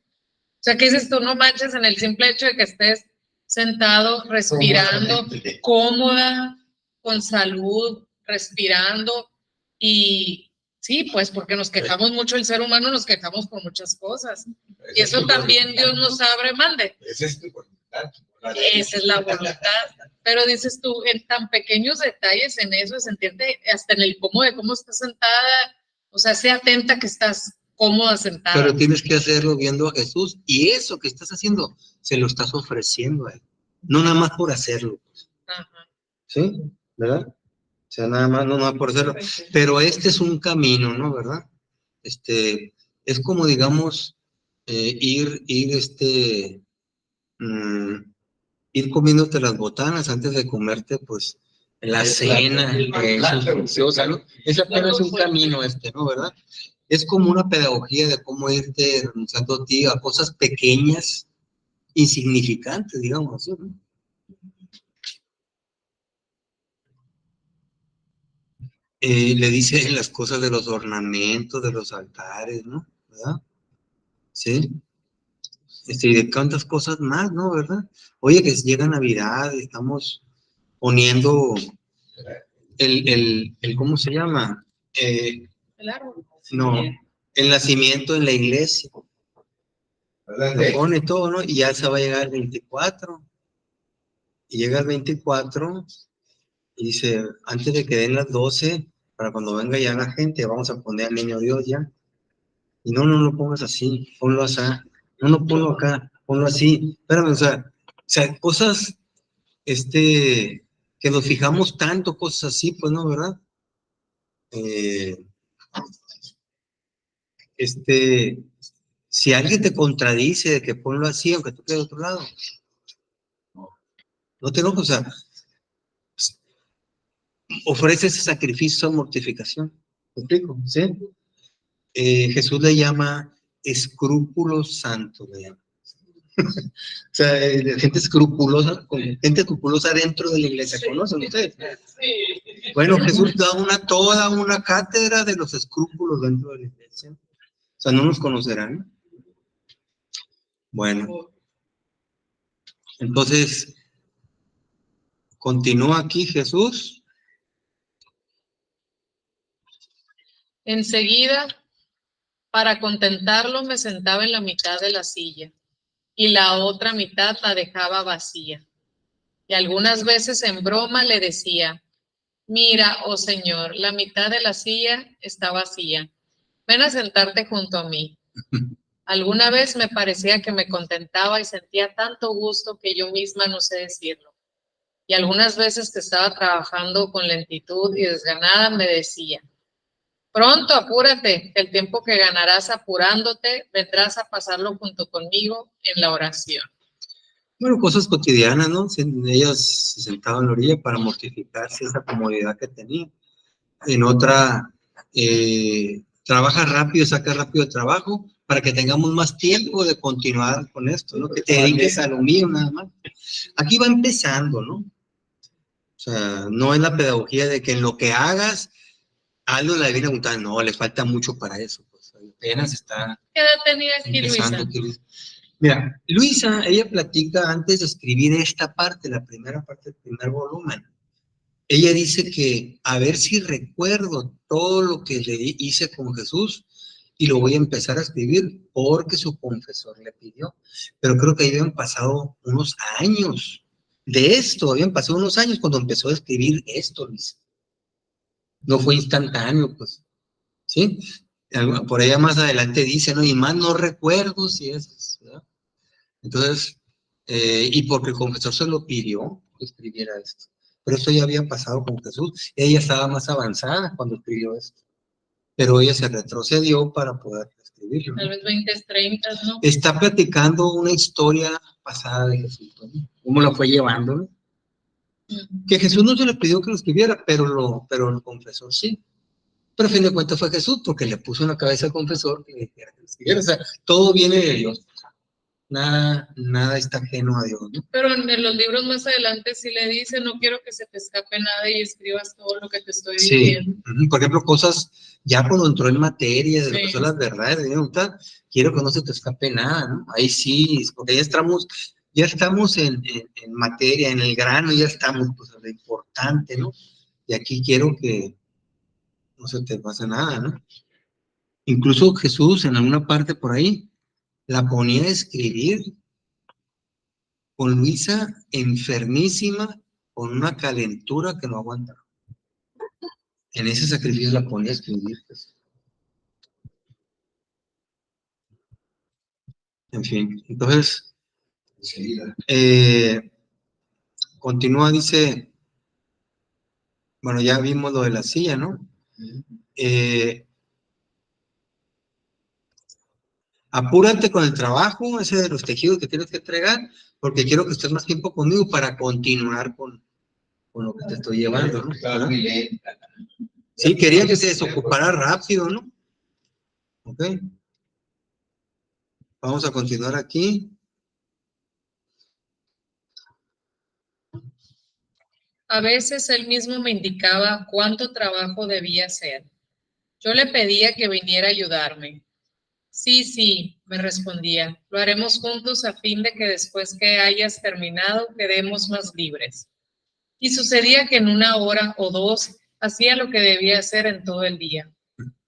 sea, ¿qué dices tú? No manches en el simple hecho de que estés sentado, respirando, cómoda, con salud, respirando. Y sí, pues porque nos quejamos mucho, el ser humano nos quejamos por muchas cosas. Y eso también Dios nos abre, mande. Esa es tu voluntad. Esa es la voluntad. Pero dices tú, en tan pequeños detalles en eso, de sentirte hasta en el cómo de cómo estás sentada, o sea, sé atenta que estás cómoda sentada. Pero tienes que hacerlo viendo a Jesús y eso que estás haciendo se lo estás ofreciendo a Él. No nada más por hacerlo. Ajá. ¿Sí? ¿Verdad? O sea, nada más, no nada por hacerlo. Pero este es un camino, ¿no? ¿Verdad? Es como, digamos, ir ir comiéndote las botanas antes de comerte, pues, la cena, deliciosa, ¿no? Es apenas un camino ¿no? ¿Verdad? Es como una pedagogía de cómo irte renunciando a ti a cosas pequeñas, insignificantes, digamos así, ¿no? Le dice las cosas de los ornamentos, de los altares, ¿no? ¿Verdad? Sí. Y de tantas cosas más, ¿no? ¿Verdad? Oye, que llega Navidad, estamos poniendo ¿cómo se llama? El árbol. No, el nacimiento en la iglesia. Lo pone todo, ¿no? Y ya se va a llegar el 24. Y llega el 24 y dice, antes de que den las 12, para cuando venga ya la gente, vamos a poner al niño Dios ya. Y no lo pongas así, ponlo así. No, ponlo acá, ponlo así. Espérame, o sea, cosas, que nos fijamos tanto, cosas así, pues no, ¿verdad? Si alguien te contradice de que ponlo así, aunque tú quedes de otro lado, no te enojes, o sea, ofrece ese sacrificio, esa mortificación. ¿Me explico? ¿Sí? Jesús le llama escrúpulos santos, le llama. O sea, gente escrupulosa dentro de la iglesia, ¿conocen ustedes? Bueno, Jesús da toda una cátedra de los escrúpulos dentro de la iglesia. O sea, no nos conocerán. Bueno, entonces, continúa aquí Jesús. Enseguida, para contentarlo, me sentaba en la mitad de la silla y la otra mitad la dejaba vacía. Y algunas veces en broma le decía, mira, oh Señor, la mitad de la silla está vacía. Ven a sentarte junto a mí. Alguna vez me parecía que me contentaba y sentía tanto gusto que yo misma no sé decirlo. Y algunas veces que estaba trabajando con lentitud y desganada me decía, pronto, apúrate, que el tiempo que ganarás apurándote vendrás a pasarlo junto conmigo en la oración. Bueno, cosas cotidianas, ¿no? Ellas se sentaban en la orilla para mortificarse esa comodidad que tenía. En otra, trabaja rápido, saca rápido el trabajo para que tengamos más tiempo de continuar con esto, ¿no? Que te dediques a lo mío nada más. Aquí va empezando, ¿no? O sea, no es la pedagogía de que en lo que hagas, algo la viene a preguntar, no, le falta mucho para eso. Pues apenas está ¿Qué edad tenía aquí, empezando. Luisa? Mira, Luisa, ella platica antes de escribir esta parte, la primera parte del primer volumen. Ella dice que a ver si recuerdo todo lo que le hice con Jesús y lo voy a empezar a escribir porque su confesor le pidió. Pero creo que habían pasado unos años de esto, habían pasado unos años cuando empezó a escribir esto, Luisa. No fue instantáneo, pues, ¿sí? Por allá más adelante dice, ¿no? Y más no recuerdo si es, ¿verdad? Entonces, y porque el confesor se lo pidió que escribiera esto. Pero esto ya había pasado con Jesús. Ella estaba más avanzada cuando escribió esto. Pero ella se retrocedió para poder escribirlo, ¿no? Tal vez 20, 30, ¿no? Está platicando una historia pasada de Jesús, ¿no? Cómo la fue llevando, ¿no? Que Jesús no se le pidió que lo escribiera, pero el confesor sí. Pero a fin de cuentas fue Jesús, porque le puso en la cabeza al confesor que le dijera que lo escribiera. O sea, todo viene de Dios. Nada está ajeno a Dios, ¿no? Pero en los libros más adelante sí le dice, no quiero que se te escape nada y escribas todo lo que te estoy diciendo. Por ejemplo, cosas, ya cuando entró en materia de lo Sí. que son las verdades de Dios, quiero que no se te escape nada, ¿no? Ahí sí, porque ya estamos en materia, en el grano, ya estamos, pues, lo importante, ¿no? Y aquí quiero que no se te pase nada, ¿no? Incluso Jesús, en alguna parte por ahí, la ponía a escribir con Luisa enfermísima, con una calentura que no aguantaba. En ese sacrificio la ponía a escribir, pues. En fin, entonces, continúa, dice, bueno, ya vimos lo de la silla, ¿no? Apúrate con el trabajo, ese de los tejidos que tienes que entregar, porque quiero que estés más tiempo conmigo para continuar con lo que te estoy llevando, ¿no? Sí, quería que se desocupara rápido, ¿no? Ok. Vamos a continuar aquí. A veces él mismo me indicaba cuánto trabajo debía hacer. Yo le pedía que viniera a ayudarme. Sí, me respondía, lo haremos juntos a fin de que después que hayas terminado quedemos más libres. Y sucedía que en 1 hora o 2 hacía lo que debía hacer en todo el día.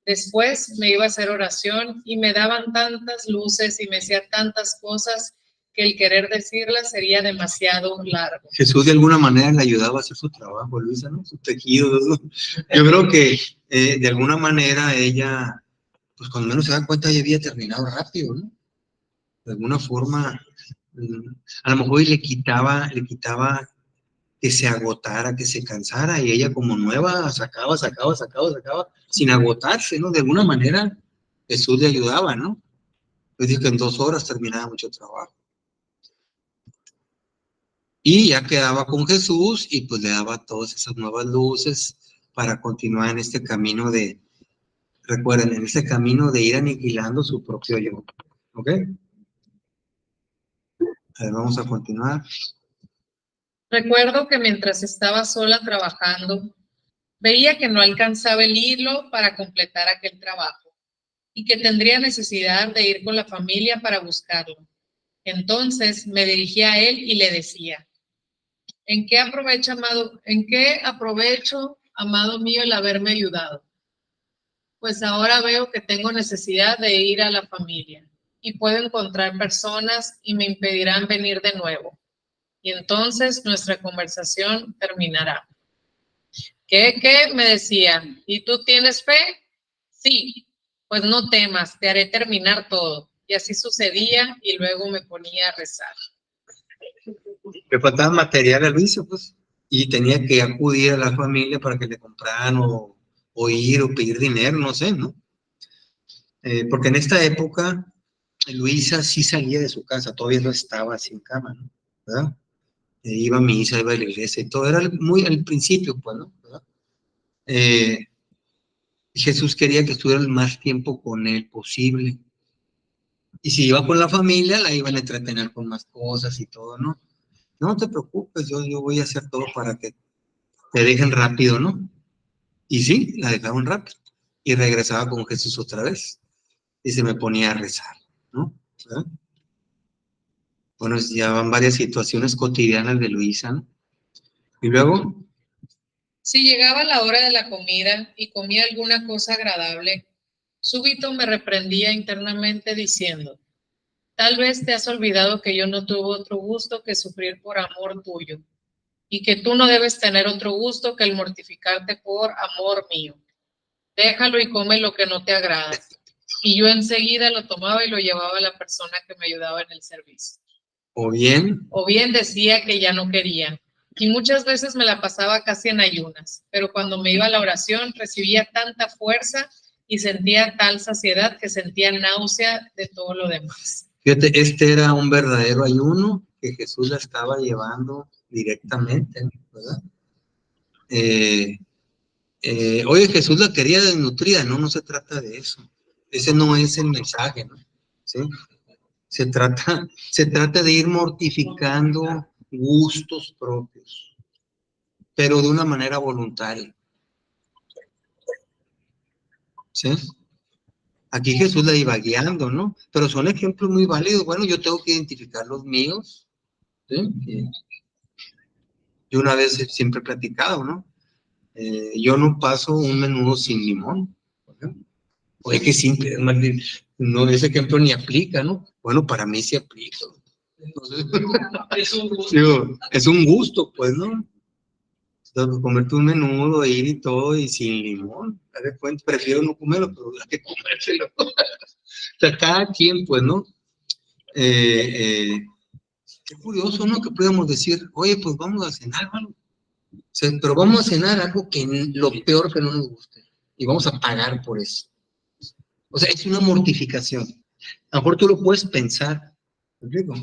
Después me iba a hacer oración y me daban tantas luces y me decía tantas cosas que el querer decirlas sería demasiado largo. Jesús de alguna manera le ayudaba a hacer su trabajo, Luisa, ¿no? Sus tejidos, ¿no? Yo creo que de alguna manera ella, pues cuando menos se da cuenta, ya había terminado rápido, ¿no? De alguna forma, a lo mejor le quitaba que se agotara, que se cansara, y ella como nueva sacaba, sin agotarse, ¿no? De alguna manera Jesús le ayudaba, ¿no? Pues dice que en 2 horas terminaba mucho trabajo. Y ya quedaba con Jesús y pues le daba todas esas nuevas luces para continuar en este camino recuerden, en este camino de ir aniquilando su propio yo. ¿Ok? A ver, vamos a continuar. Recuerdo que mientras estaba sola trabajando, veía que no alcanzaba el hilo para completar aquel trabajo y que tendría necesidad de ir con la familia para buscarlo. Entonces me dirigí a él y le decía, ¿en qué aprovecho, amado mío, el haberme ayudado? Pues ahora veo que tengo necesidad de ir a la familia y puedo encontrar personas y me impedirán venir de nuevo. Y entonces nuestra conversación terminará. ¿Qué? Me decía. ¿Y tú tienes fe? Sí. Pues no temas, te haré terminar todo. Y así sucedía y luego me ponía a rezar. Le faltaba material a Luisa, pues, y tenía que acudir a la familia para que le compraran o ir o pedir dinero, no sé, ¿no? Porque en esta época Luisa sí salía de su casa, todavía no estaba sin cama, ¿no? ¿Verdad? Iba a misa, iba a la iglesia y todo, era muy al principio, pues, ¿no? ¿Verdad? Jesús quería que estuviera el más tiempo con él posible. Y si iba con la familia, la iban a entretener con más cosas y todo, ¿no? No te preocupes, yo voy a hacer todo para que te dejen rápido, ¿no? Y sí, la dejaron rápido. Y regresaba con Jesús otra vez. Y se me ponía a rezar, ¿no? ¿verdad? Bueno, ya van varias situaciones cotidianas de Luisa, ¿no? Y luego, Si llegaba la hora de la comida y comía alguna cosa agradable, súbito me reprendía internamente diciendo, tal vez te has olvidado que yo no tuve otro gusto que sufrir por amor tuyo, y que tú no debes tener otro gusto que el mortificarte por amor mío. Déjalo y come lo que no te agrada. Y yo enseguida lo tomaba y lo llevaba a la persona que me ayudaba en el servicio. o bien, O bien decía que ya no quería. Y muchas veces me la pasaba casi en ayunas, pero cuando me iba a la oración recibía tanta fuerza y sentía tal saciedad que sentía náusea de todo lo demás. fíjate, este era un verdadero ayuno que Jesús la estaba llevando directamente, ¿verdad? Oye, Jesús la quería desnutrida, no se trata de eso. Ese no es el mensaje, ¿no? ¿Sí? Se trata de ir mortificando gustos propios, pero de una manera voluntaria. ¿Sí? Aquí Jesús la iba guiando, ¿no? Pero son ejemplos muy válidos. Bueno, yo tengo que identificar los míos, ¿sí? Yo una vez siempre he platicado, ¿no? Yo no paso un menudo sin limón, por ejemplo. Oye, qué simple, no, ese ejemplo ni aplica, ¿no? Bueno, para mí sí aplica. Entonces, Es un gusto. digo, es un gusto, pues, ¿no? Entonces, comerte un menudo, ir y todo, y sin limón. A ver, cuenta, prefiero no comerlo, pero hay que comérselo. O sea, cada quien, pues, ¿no? Qué curioso, ¿no? Que podemos decir, oye, pues vamos a cenar, ¿no? O sea, pero vamos a cenar algo que lo peor que no nos guste. Y vamos a pagar por eso. O sea, es una mortificación. A lo mejor tú lo puedes pensar. ¿Me explico?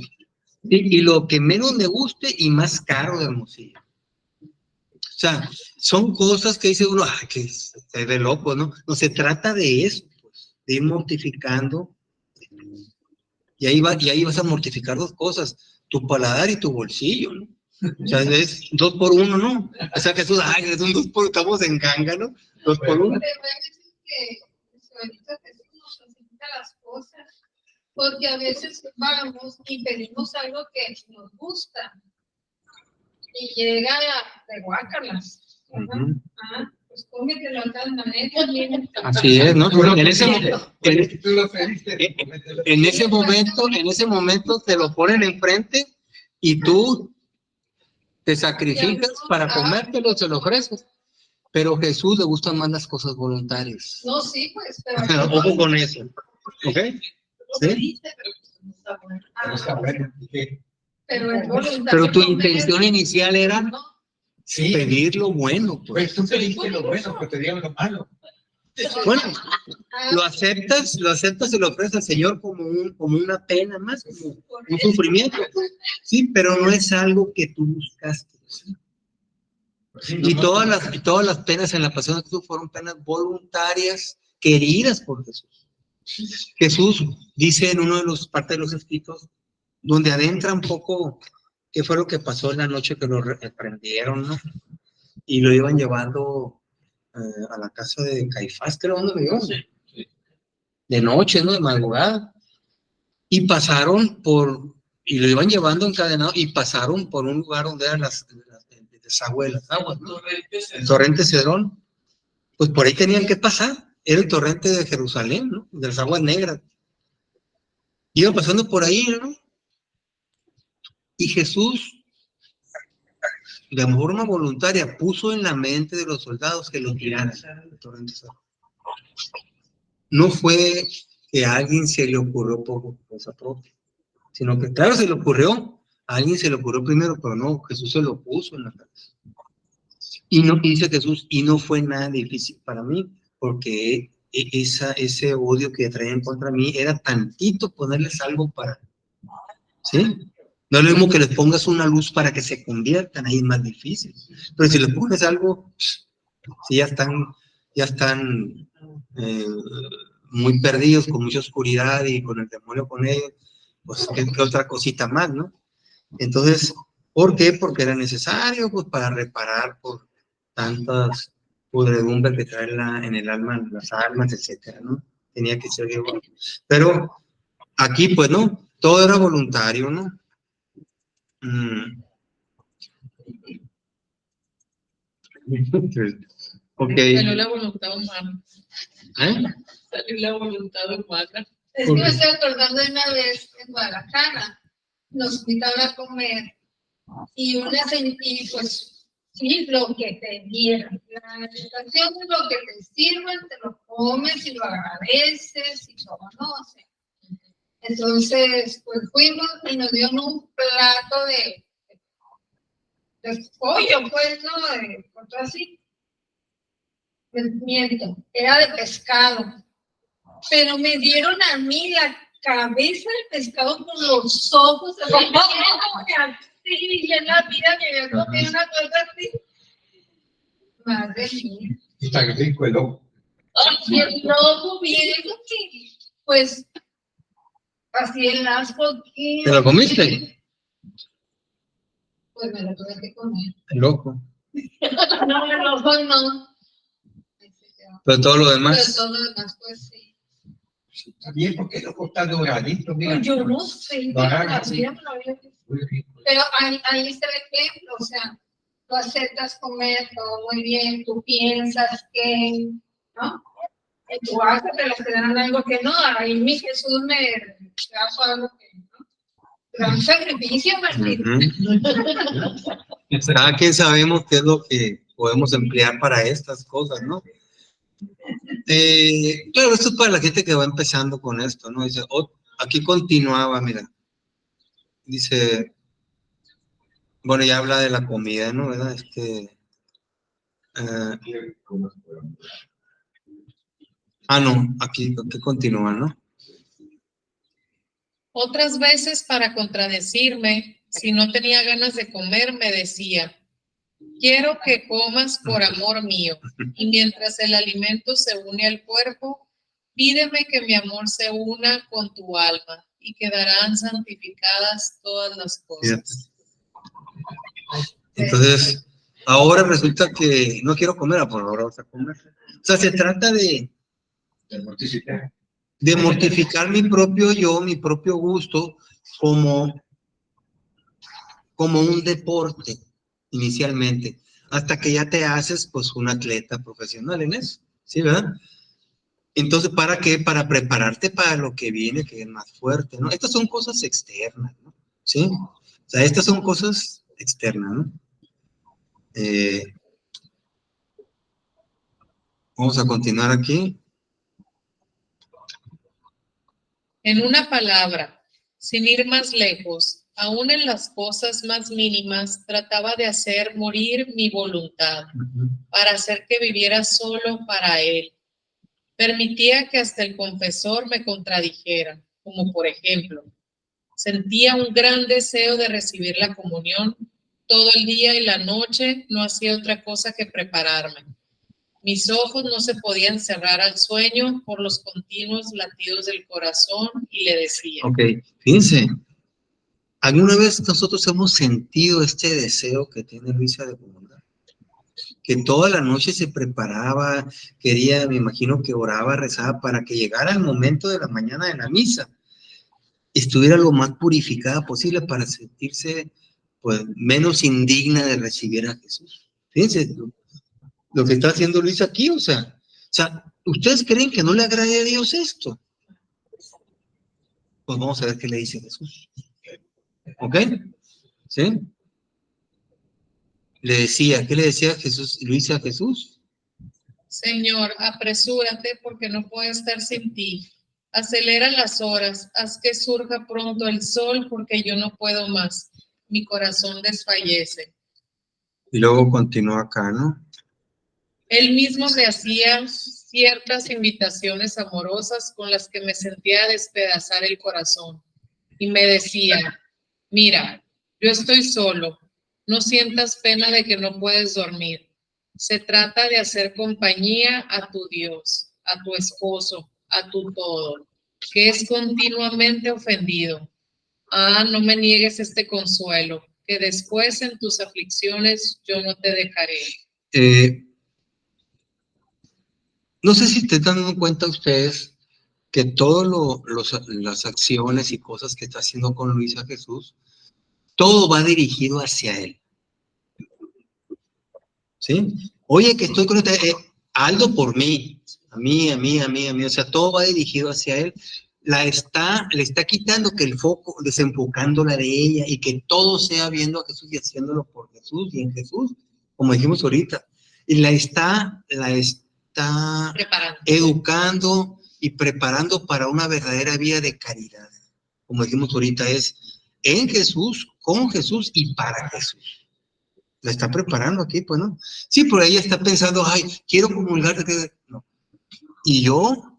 Y lo que menos me guste y más caro de Hermosillo. O sea, son cosas que dice uno, ay, que se ve loco, ¿no? No se trata de eso, pues, de ir mortificando. Y ahí vas a mortificar dos cosas, tu paladar y tu bolsillo, ¿no? O sea, es 2 por 1, ¿no? O sea, que eso, ay, es un 2 por 1, estamos en ganga, ¿no? 2 por 1. Las cosas, porque a veces vamos y pedimos algo que nos gusta y llega de guácalas. Pues cómetelo de tal manera. Así es, ¿no? En ese momento te lo ponen enfrente y tú te sacrificas para comértelo, se lo ofreces. Pero a Jesús le gustan más las cosas voluntarias. No, sí, pues, pero... Ojo con eso. ¿Ok? ¿Sí? Pero es voluntario. Pero tu intención inicial era Sí, pedir lo bueno. pues tú pediste lo bueno, pero te dieron lo malo. Bueno, lo aceptas y lo ofreces al Señor como una pena más, como un sufrimiento. Sí, pero no es algo que tú buscaste. Y todas las penas en la pasión de Jesús fueron penas voluntarias, queridas por Jesús. Jesús dice en uno de los partes de los escritos, donde adentra un poco qué fue lo que pasó en la noche que lo prendieron, ¿no? Y lo iban llevando a la casa de Caifás, creo, ¿dónde lo iban? Sí. De noche, ¿no? De madrugada. Y y lo iban llevando encadenado, y pasaron por un lugar donde eran las desagüe de las aguas, ¿no? El torrente Cedrón. Pues por ahí tenían que pasar. Era el torrente de Jerusalén, ¿no? De las aguas negras. Iban pasando por ahí, ¿no? Y Jesús, de forma voluntaria, puso en la mente de los soldados que lo tiraran. El torrente Cedrón. No fue que a alguien se le ocurrió por cosa propia, sino que claro, se le ocurrió, a alguien se le ocurrió primero, pero no, Jesús se lo puso en la cabeza. Y no, y dice Jesús, y no fue nada difícil para mí, porque ese odio que traían contra mí era tantito ponerles algo para, ¿sí? No es lo mismo que les pongas una luz para que se conviertan, ahí es más difícil. Pero si les pones algo, si ya están muy perdidos, con mucha oscuridad y con el demonio con ellos, pues qué otra cosita más, ¿no? Entonces, ¿por qué? Porque era necesario, pues, para reparar por tantas pudredumbres que trae en el alma, las almas, etcétera, ¿no? Tenía que ser igual. Pero aquí, pues, no, todo era voluntario, ¿no? Ok. Salió la voluntad humana. ¿Eh? Salió la voluntad humana. Es que me estoy acordando de una vez en Guadalajara, nos invitaron a comer y pues sí, lo que te dieran. La alimentación es lo que te sirven, te lo comes y lo agradeces y todo, ¿no? O sea, entonces, pues fuimos y nos dieron un plato de pollo, pues, ¿no? De cosas así. Miento, era de pescado. Pero me dieron a mí la cabeza del pescado con los ojos. Sí, y en la vida me había comido una cosa así. Madre mía. Está rico el ojo. Y el lobo viejo que, pues, así el asco que... ¿Te lo comiste? Pues me lo tuve que comer. Loco. No, el ojo no. Pero todo lo Pero demás. todo lo demás, pues sí. Está bien, porque el ojo está doradito, mira. Pues yo no sé. Naranja, sí. Todavía me lo había visto. Muy rico. Pero ahí está el ejemplo, o sea, tú aceptas comer todo muy bien, tú piensas que, ¿no? En tu casa te las dan algo que no, ahí mi Jesús me trajo algo que no. Gran sacrificio, Martín. Cada quien sabemos qué es lo que podemos emplear para estas cosas, ¿no? Claro, esto es para la gente que va empezando con esto, ¿no? Dice, aquí continuaba, mira. Dice, bueno, ya habla de la comida, ¿no? ¿Verdad? No, aquí continúa, ¿no? Otras veces, para contradecirme, si no tenía ganas de comer, me decía, quiero que comas por amor mío, y mientras el alimento se une al cuerpo, pídeme que mi amor se una con tu alma, y quedarán santificadas todas las cosas. Entonces, ahora resulta que no quiero comer, por ahora vas a comer. O sea, se trata de mortificar mi propio yo, mi propio gusto, como un deporte, inicialmente, hasta que ya te haces, pues, un atleta profesional en eso, ¿sí, verdad? Entonces, ¿para qué? Para prepararte para lo que viene, que es más fuerte, ¿no? Estas son cosas externas, ¿no? ¿Sí? O sea, estas son cosas externas, ¿no? Vamos a continuar aquí. En una palabra, sin ir más lejos, aún en las cosas más mínimas, trataba de hacer morir mi voluntad, para hacer que viviera solo para él. Permitía que hasta el confesor me contradijera, como por ejemplo, sentía un gran deseo de recibir la comunión. Todo el día y la noche no hacía otra cosa que prepararme. Mis ojos no se podían cerrar al sueño por los continuos latidos del corazón y le decía. Ok, fíjense, ¿alguna vez nosotros hemos sentido este deseo que tiene Luisa de comulgar? Que toda la noche se preparaba, quería, me imagino que oraba, rezaba para que llegara el momento de la mañana de la misa, estuviera lo más purificada posible para sentirse, pues, menos indigna de recibir a Jesús. Fíjense lo que está haciendo Luisa aquí, o sea, ¿ustedes creen que no le agrade a Dios esto? Pues vamos a ver qué le dice Jesús. ¿Ok? ¿Sí? ¿Qué le decía Jesús, Luisa a Jesús? Señor, apresúrate porque no puedo estar sin ti. Acelera las horas, haz que surja pronto el sol, porque yo no puedo más. Mi corazón desfallece. Y luego continúa acá, ¿no? Él mismo me hacía ciertas invitaciones amorosas con las que me sentía despedazar el corazón. Y me decía, mira, yo estoy solo, no sientas pena de que no puedes dormir. Se trata de hacer compañía a tu Dios, a tu esposo, a tu todo, que es continuamente ofendido. Ah, no me niegues este consuelo, que después en tus aflicciones yo no te dejaré. No sé si te están dando cuenta ustedes que todas las acciones y cosas que está haciendo con Luisa Jesús, todo va dirigido hacia él. ¿Sí? Oye, que estoy con usted, Aldo por mí, a mí, o sea, todo va dirigido hacia él. Le está quitando que el foco, desenfocándola de ella y que todo sea viendo a Jesús y haciéndolo por Jesús y en Jesús, como dijimos ahorita. Y la está Preparando. educando y preparando para una verdadera vida de caridad. Como dijimos ahorita, es en Jesús, con Jesús y para Jesús. La está preparando aquí, pues, ¿no? Sí, pero ella está pensando, ay, quiero comulgar. No. Y yo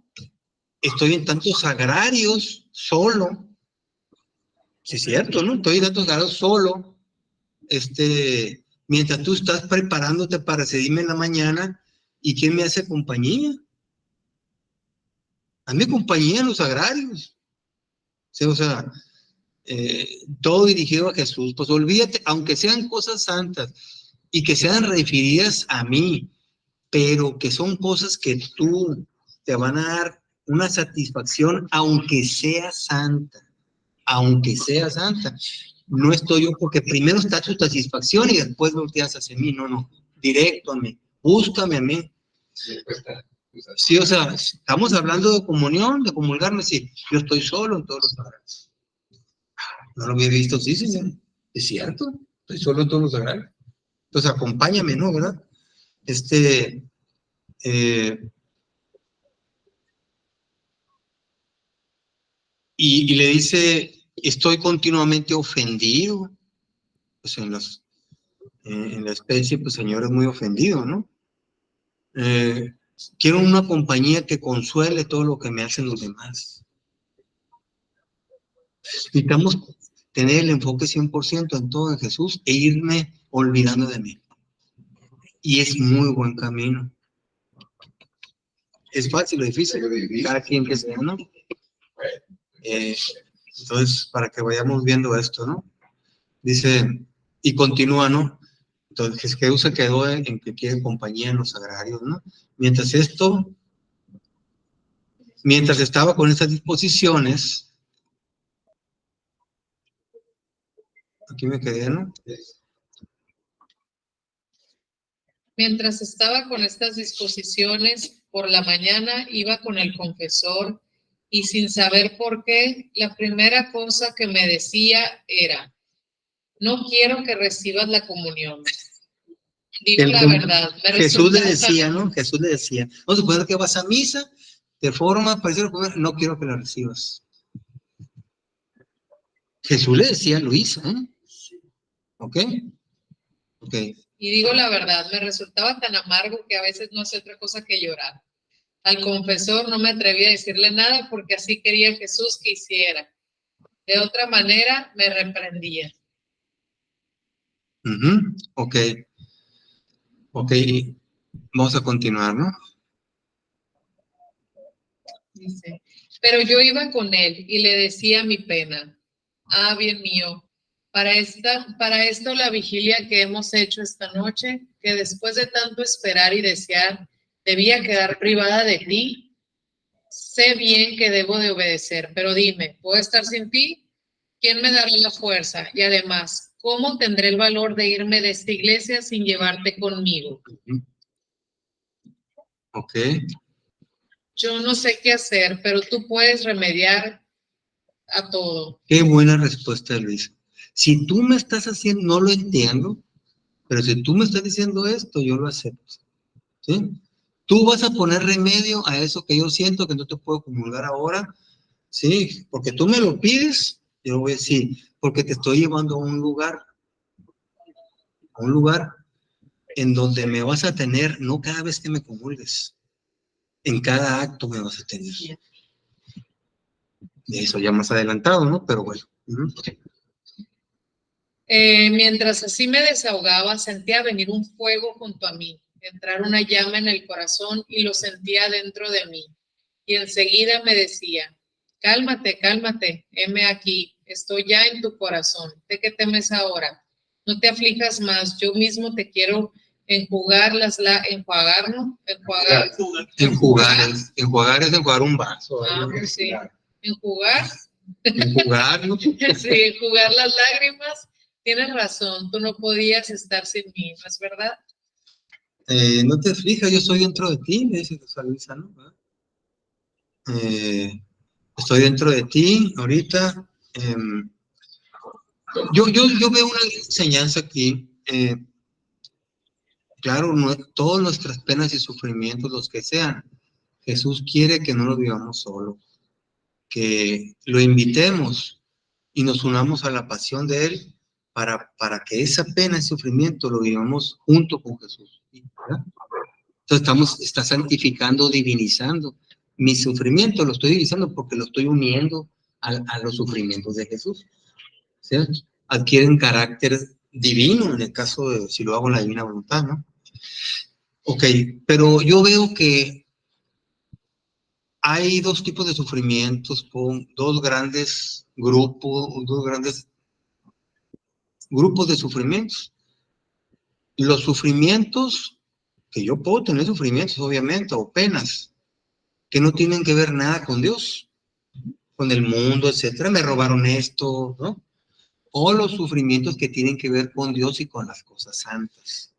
estoy en tantos sagrarios solo. Sí, es cierto, ¿no? Estoy en tantos sagrarios solo. Mientras tú estás preparándote para seguirme en la mañana, ¿y quién me hace compañía? Hazme compañía en los sagrarios. Sí, o sea, todo dirigido a Jesús. Pues olvídate, aunque sean cosas santas y que sean referidas a mí, pero que son cosas que tú te van a dar una satisfacción, aunque sea santa. Aunque sea santa. No estoy yo, porque primero está tu satisfacción y después volteas hacia mí. No, directo a mí. Búscame a mí. Sí, o sea, estamos hablando de comunión, de comulgarme. Sí, yo estoy solo en todos los sagrarios. No lo había visto, sí, señor. Es cierto, estoy solo en todos los sagrarios. Entonces, acompáñame, ¿no? ¿Verdad? Y le dice, estoy continuamente ofendido. Pues en la especie, pues Señor es muy ofendido, ¿no? Quiero una compañía que consuele todo lo que me hacen los demás. Necesitamos tener el enfoque 100% en todo en Jesús e irme olvidando de mí. Y es muy buen camino. Es fácil o difícil, cada quien que sea, ¿no? Entonces, para que vayamos viendo esto, ¿no? Dice, y continúa, ¿no? Entonces Jesús se quedó en que quiere compañía en los sagrarios, ¿no? Mientras estaba con estas disposiciones, aquí me quedé, ¿no? Mientras estaba con estas disposiciones, por la mañana iba con el confesor y sin saber por qué, la primera cosa que me decía era, no quiero que recibas la comunión. Digo la verdad. Jesús le decía, ¿no? Jesús le decía, vamos a suponer que vas a misa, de forma parecida, no quiero que la recibas. Jesús le decía a Luisa, ¿eh? ¿Ok? Ok. Y digo la verdad, me resultaba tan amargo que a veces no hacía otra cosa que llorar. Al confesor no me atrevía a decirle nada porque así quería Jesús que hiciera. De otra manera me reprendía. Ok. Ok, vamos a continuar, ¿no? Dice, pero yo iba con él y le decía mi pena. Ah, bien mío, para esto la vigilia que hemos hecho esta noche, que después de tanto esperar y desear, debía quedar privada de ti. Sé bien que debo de obedecer, pero dime, ¿puedo estar sin ti? ¿Quién me dará la fuerza? Y además, ¿cómo tendré el valor de irme de esta iglesia sin llevarte conmigo? Ok. Yo no sé qué hacer, pero tú puedes remediar a todo. Qué buena respuesta, Luis. Si tú me estás haciendo, no lo entiendo, pero si tú me estás diciendo esto, yo lo acepto. ¿Sí? Tú vas a poner remedio a eso que yo siento que no te puedo comulgar ahora, sí, porque tú me lo pides, yo voy a decir, porque te estoy llevando a un lugar en donde me vas a tener, no cada vez que me comulgues, en cada acto me vas a tener. Eso ya más adelantado, ¿no? Pero bueno. Mientras así me desahogaba, sentía venir un fuego junto a mí, entrar una llama en el corazón y lo sentía dentro de mí. Y enseguida me decía, cálmate, cálmate, heme aquí, estoy ya en tu corazón. ¿De qué temes ahora? No te aflijas más, yo mismo te quiero enjuagar ¿no? Enjuagar es enjuagar un vaso. Pues sí. Enjugar. Enjugar, ¿no? Sí, enjugar las lágrimas. Tienes razón, tú no podías estar sin mí, ¿no es verdad? No te aflijas, yo estoy dentro de ti, me dice San Luisa, ¿no? Estoy dentro de ti ahorita. Yo veo una enseñanza aquí. Claro, todas nuestras penas y sufrimientos, los que sean, Jesús quiere que no los vivamos solo, que lo invitemos y nos unamos a la pasión de Él para que esa pena y sufrimiento lo vivamos junto con Jesús, ¿verdad? Entonces está santificando, divinizando. Mi sufrimiento lo estoy divinizando porque lo estoy uniendo a los sufrimientos de Jesús. ¿Sí? Adquieren carácter divino en el caso de si lo hago en la divina voluntad, ¿no? Ok, pero yo veo que hay dos tipos de sufrimientos, dos grandes grupos de sufrimientos. Los sufrimientos, que yo puedo tener sufrimientos, obviamente, o penas, que no tienen que ver nada con Dios, con el mundo, etcétera. Me robaron esto, ¿no? O los sufrimientos que tienen que ver con Dios y con las cosas santas.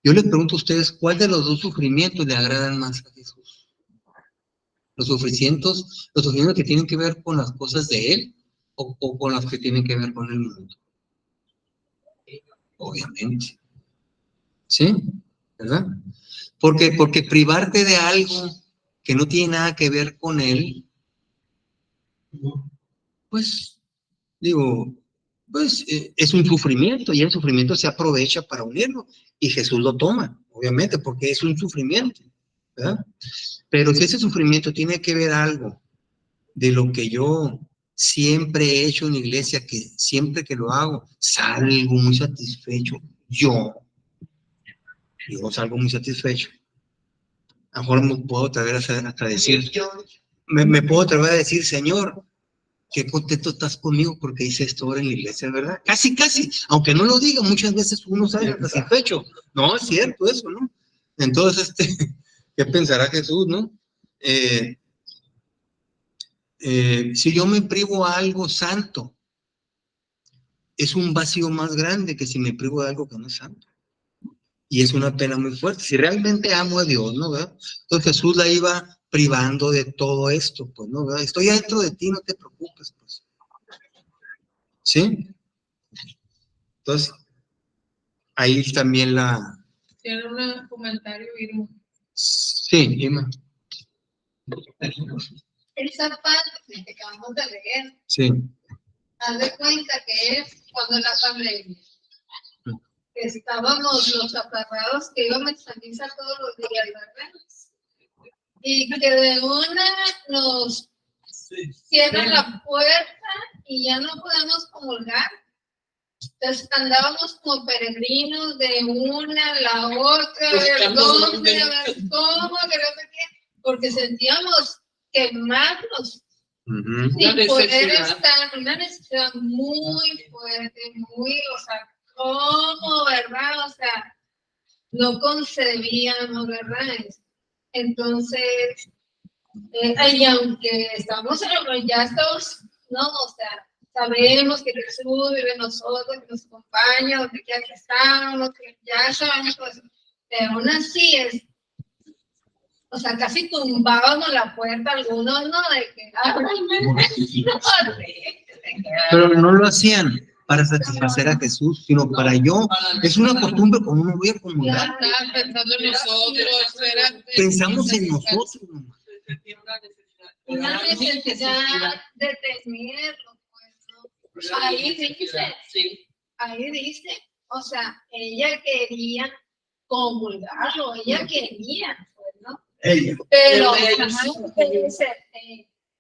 Yo les pregunto a ustedes, ¿cuál de los dos sufrimientos le agradan más a Jesús? ¿Los sufrimientos que tienen que ver con las cosas de Él o con las que tienen que ver con el mundo? Obviamente. ¿Sí? ¿Verdad? Porque privarte de algo que no tiene nada que ver con Él, pues, es un sufrimiento y el sufrimiento se aprovecha para unirlo y Jesús lo toma, obviamente, porque es un sufrimiento, ¿verdad? Pero si ese sufrimiento tiene que ver algo de lo que yo siempre he hecho en la iglesia, que siempre que lo hago, salgo muy satisfecho, yo salgo muy satisfecho. A lo mejor me puedo atrever hasta decir, me puedo atrever a decir, Señor, qué contento estás conmigo porque hice esto ahora en la iglesia, ¿verdad? Casi, aunque no lo diga, muchas veces uno sale satisfecho. No, es cierto eso, ¿no? Entonces, ¿qué pensará Jesús, no? Si yo me privo a algo santo, es un vacío más grande que si me privo de algo que no es santo. Y es una pena muy fuerte. Si realmente amo a Dios, ¿no? ¿Verdad? Entonces Jesús la iba privando de todo esto, pues, ¿no? ¿Verdad? Estoy dentro de ti, no te preocupes, pues. ¿Sí? Entonces, ahí también ¿Tiene un comentario, Irma? Sí, Irma. Esa parte que acabamos de leer, Sí. haz de cuenta que es cuando la pandemia, que estábamos los aferrados que íbamos a misa todos los días, ¿verdad? Y que de una nos cierran la puerta y ya no podemos comulgar. Entonces andábamos como peregrinos de una a la otra, a ver dónde, a ver cómo, porque sentíamos quemarnos sin poder estar, una necesidad muy fuerte, o sea, ¿cómo, verdad? O sea, no concebíamos, ¿verdad? Entonces, y aunque ya estamos, no, o sea, sabemos que Jesús vive en nosotros, que nos acompaña, donde quiera que estamos, que ya sabemos cosas, pero aún así o sea, casi tumbábamos la puerta algunos, ¿no? De que, Pero no lo hacían para satisfacer a Jesús, sino para yo. Es una costumbre como no voy a comulgar. Estaban pensando en nosotros, Pensamos en nosotros nomás. Una necesidad de tenerlo, pues, ¿no? Ahí dice, o sea, ella quería comulgarlo, ella quería, pues, ¿no? Ella. Pero Ella, usted dice,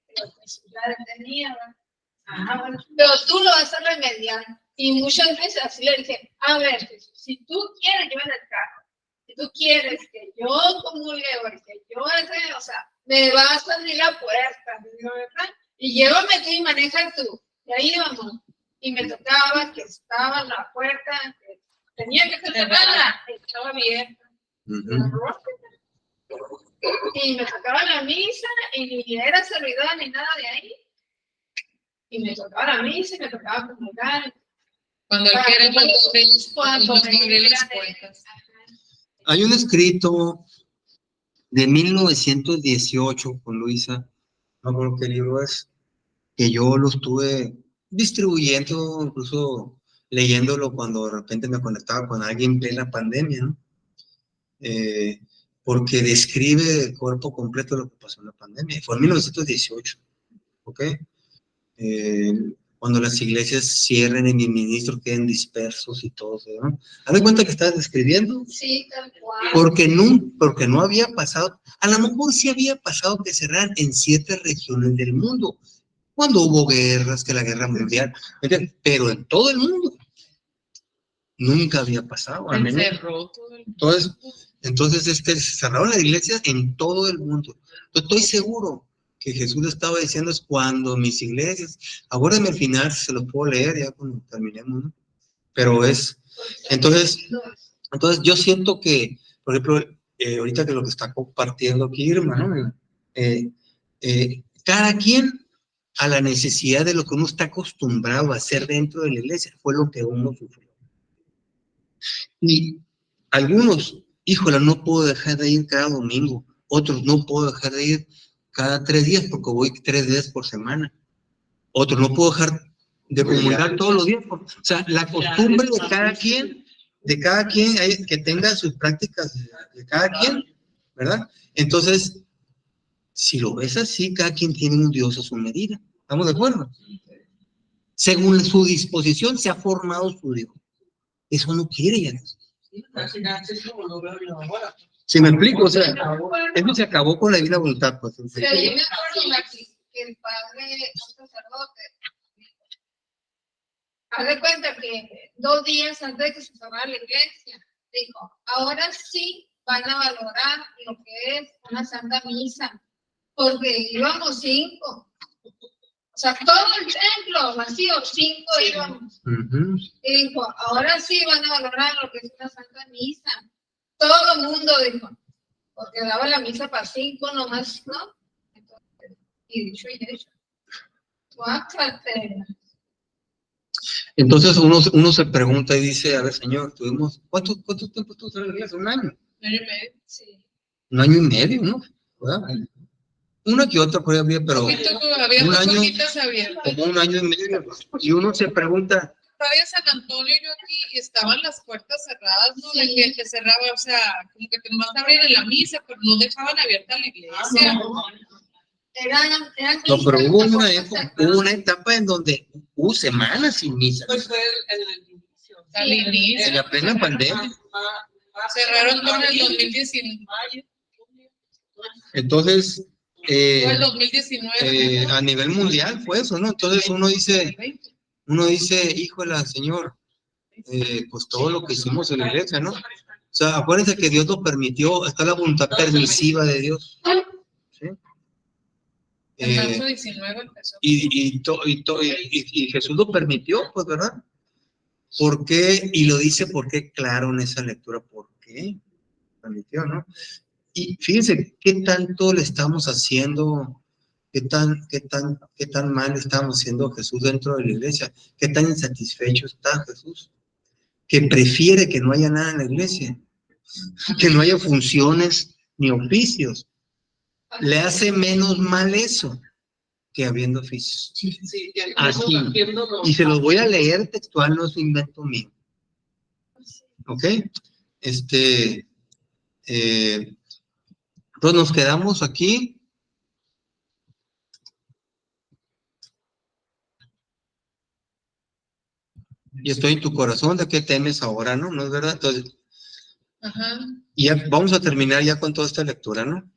pero Jesús la detenía, ¿verdad? Bueno, pero tú lo vas a remediar. Y muchas veces así le dije, a ver, Jesús, si tú quieres, yo en el carro. Si tú quieres que yo comulgue o que yo haga, o sea, me vas a abrir la puerta, digo, ¿verdad? Y llévame tú y maneja tú. Y ahí íbamos. Y me tocaba que estaba la puerta, que tenía que cerrarla, estaba abierta. Y me tocaba la misa, y ni era servidora ni nada de ahí. Y me tocaba la misa, y me tocaba comulgar. Cuando él quiere, Cuando nos me abre las dieran puertas. Hay un escrito de 1918 con Luisa, no recuerdo qué libro es, que yo lo estuve distribuyendo, incluso leyéndolo cuando de repente me conectaba con alguien en plena pandemia, ¿no? Porque describe de cuerpo completo lo que pasó en la pandemia. Fue en 1918, ¿ok? Cuando las iglesias cierren y mis ministros queden dispersos y todo eso, ¿no? ¿Haz de cuenta que estás describiendo? Sí, tal cual. Porque no había pasado, a lo mejor sí había pasado que cerraran en 7 regiones del mundo, cuando hubo guerras, que la guerra mundial, ¿entiendes? Pero en todo el mundo nunca había pasado, al menos. Encerró todo el mundo. Entonces se cerraron las iglesias en todo el mundo. Yo estoy seguro que Jesús estaba diciendo es cuando mis iglesias, acuérdenme al final, se lo puedo leer ya cuando terminemos, ¿no? Pero entonces yo siento que, por ejemplo, ahorita que lo que está compartiendo aquí Irma, ¿no? Cada quien a la necesidad de lo que uno está acostumbrado a hacer dentro de la iglesia, fue lo que uno sufrió. Y algunos, híjole, no puedo dejar de ir cada domingo, otros no puedo dejar de ir cada 3 días porque voy 3 días por semana, otros no puedo dejar de comulgar todos los días, o sea, la costumbre de cada quien hay que tenga sus prácticas de cada quien, ¿verdad? Entonces, si lo ves así, cada quien tiene un Dios a su medida, ¿estamos de acuerdo? Según su disposición se ha formado su Dios. Eso no quiere ya. Si me explico, o sea, eso se acabó con la divina voluntad, pues. Pero yo me acuerdo que el padre, un sacerdote, haz de cuenta que 2 días antes de que se cerrara la iglesia, dijo, ahora sí van a valorar lo que es una santa misa, porque íbamos 5. O sea, todo el templo vacío, 5 íbamos. Y dijo, ahora sí van a valorar lo que es una santa misa. Todo el mundo dijo, porque daba la misa para 5 nomás, ¿no? Entonces, y dicho y hecho. Entonces uno se pregunta y dice, a ver, Señor, ¿cuánto tiempo estuvo en la iglesia? ¿1 año? 1 año y medio. Sí. 1 año y medio, ¿no? ¿Verdad? Una que otra por ahí había, pero Había un año, poquitas abiertas. como 1 año y medio, y uno se pregunta, Todavía San Antonio y yo aquí y estaban las puertas cerradas, ¿no? Sí. La que cerraba, o sea, como que nomás abrían en la misa, pero no dejaban abierta la iglesia. Eran no, pero hubo misas, una etapa en donde hubo semanas sin misa, Pues fue en el inicio. Al inicio. en la plena pandemia. Cerraron todo en el 2019. Entonces, Fue el 2019. a nivel mundial fue eso, ¿no? Entonces uno dice, híjole, Señor, pues todo lo que hicimos en la iglesia, ¿no? O sea, acuérdense que Dios lo permitió, está la voluntad permisiva de Dios, ¿sí? En marzo 19 empezó. Y Jesús lo permitió, pues, ¿verdad? ¿Por qué? Y lo dice porque claro en esa lectura, ¿por qué? Permitió, ¿no? Y fíjense qué tanto le estamos haciendo, qué tan mal estamos haciendo a Jesús dentro de la iglesia, qué tan insatisfecho está Jesús, que prefiere que no haya nada en la iglesia, que no haya funciones ni oficios. Le hace menos mal eso que abriendo oficios. Sí, que Así. haciéndolo. Y se los voy a leer textual, no es un invento mío. ¿Ok? Entonces nos quedamos aquí. Y estoy en tu corazón, ¿de qué temes ahora, no? ¿No es verdad? Entonces, Ajá. y ya vamos a terminar ya con toda esta lectura, ¿no?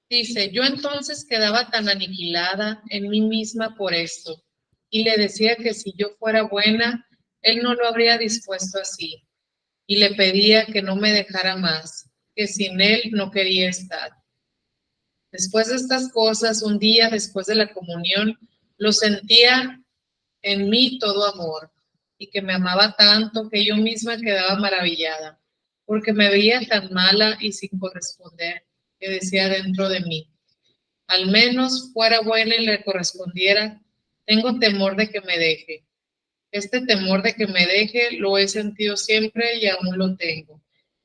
Dice, yo entonces quedaba tan aniquilada en mí misma por esto, y le decía que si yo fuera buena, él no lo habría dispuesto así, y le pedía que no me dejara más, que sin él no quería estar. Después de estas cosas, un día después de la comunión, lo sentía en mí todo amor, y que me amaba tanto que yo misma quedaba maravillada, porque me veía tan mala y sin corresponder, que decía dentro de mí, al menos fuera buena y le correspondiera, tengo temor de que me deje. Este temor de que me deje lo he sentido siempre y aún lo tengo.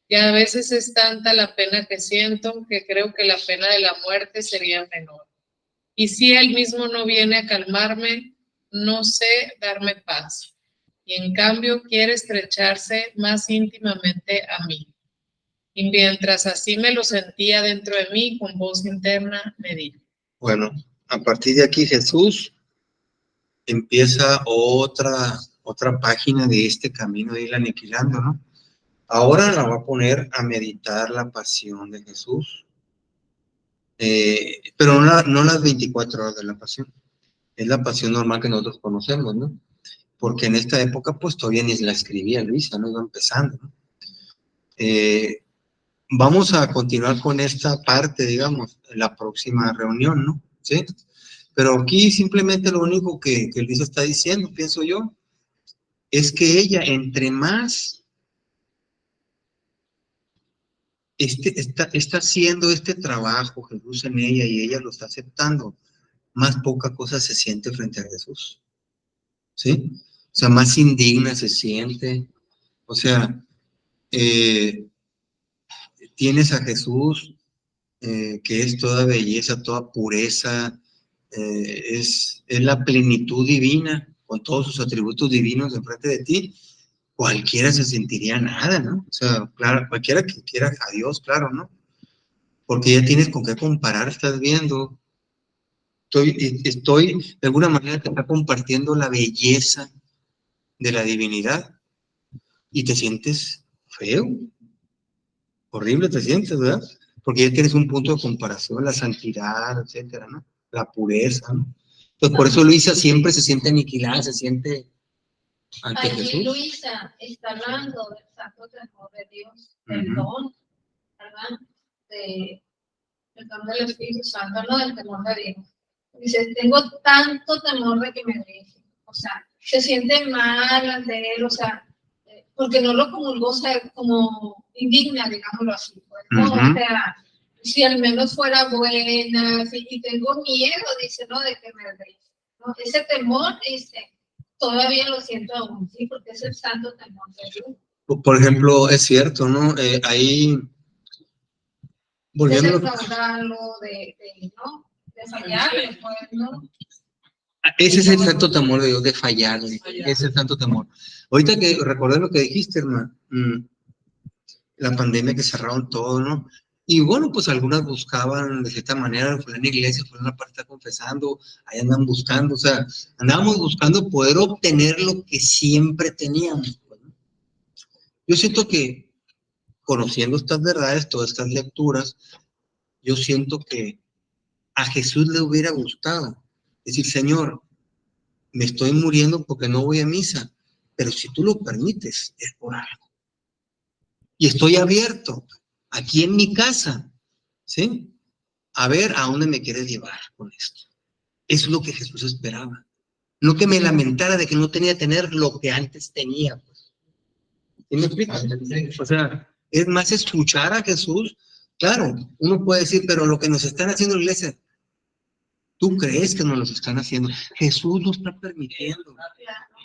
Y a veces es tanta la pena que siento que creo que la pena de la muerte sería menor. Y si él mismo no viene a calmarme, no sé darme paz. Y en cambio quiere estrecharse más íntimamente a mí. Y mientras así me lo sentía dentro de mí, con voz interna me dijo. Bueno, a partir de aquí Jesús empieza otra página de este camino de ir aniquilando, ¿no? Ahora la va a poner a meditar la pasión de Jesús, pero no las 24 horas de la pasión, es la pasión normal que nosotros conocemos, ¿no? Porque en esta época pues todavía ni la escribía Luisa, ¿no? Iba empezando, ¿no? Vamos a continuar con esta parte, digamos, en la próxima reunión, ¿no? ¿Sí? Pero aquí simplemente lo único que Luisa está diciendo, pienso yo, es que ella, entre más está haciendo este trabajo Jesús en ella y ella lo está aceptando, más poca cosa se siente frente a Jesús. ¿Sí? O sea, más indigna se siente. O sea, tienes a Jesús, que es toda belleza, toda pureza, es la plenitud divina, con todos sus atributos divinos enfrente de ti. Cualquiera se sentiría nada, ¿no? O sea, claro, cualquiera que quiera a Dios, claro, ¿no? Porque ya tienes con qué comparar, estás viendo. Estoy de alguna manera te está compartiendo la belleza de la divinidad y te sientes feo, horrible te sientes, ¿verdad? Porque ya tienes un punto de comparación, la santidad, etcétera, ¿no? La pureza, ¿no? Entonces, por eso Luisa siempre se siente aniquilada, se siente ante Allí Jesús. Luisa está hablando del santo temor de Dios, del don, ¿verdad? Del don del Espíritu Santo, no del temor de Dios. Dice, tengo tanto temor de que me deje. O sea, se siente mal ante él, o sea, porque no lo comulgó, o sea, como indigna, digámoslo así. Pues, ¿no? O sea, si al menos fuera buena, y tengo miedo, dice, ¿no? De que me deje. ¿No? Ese temor, dice, todavía lo siento aún, sí, porque es el santo temor de Dios. Por ejemplo, es cierto, ¿no? Ahí, volviendo de defraudarlo, ¿no? De fallarle, pues, ¿no? Ese es el santo temor de Dios, de fallarle. Ese es el santo temor. Ahorita que recordé lo que dijiste, hermano, la pandemia que cerraron todo, ¿no? Y bueno, pues algunas buscaban de cierta manera, fue en la iglesia, fue en la parte confesando, ahí andan buscando, o sea, andábamos buscando poder obtener lo que siempre teníamos. ¿No? Yo siento que, conociendo estas verdades, todas estas lecturas, yo siento que a Jesús le hubiera gustado decir, Señor, me estoy muriendo porque no voy a misa, pero si tú lo permites, es por algo. Y estoy abierto, aquí en mi casa, ¿sí? A ver a dónde me quieres llevar con esto. Eso es lo que Jesús esperaba. No que me lamentara de que no tenía que tener lo que antes tenía. Pues. ¿Sí me explico? O sea, es más escuchar a Jesús. Claro, uno puede decir, pero lo que nos están haciendo la iglesia, ¿tú crees que nos lo están haciendo? Jesús lo está permitiendo.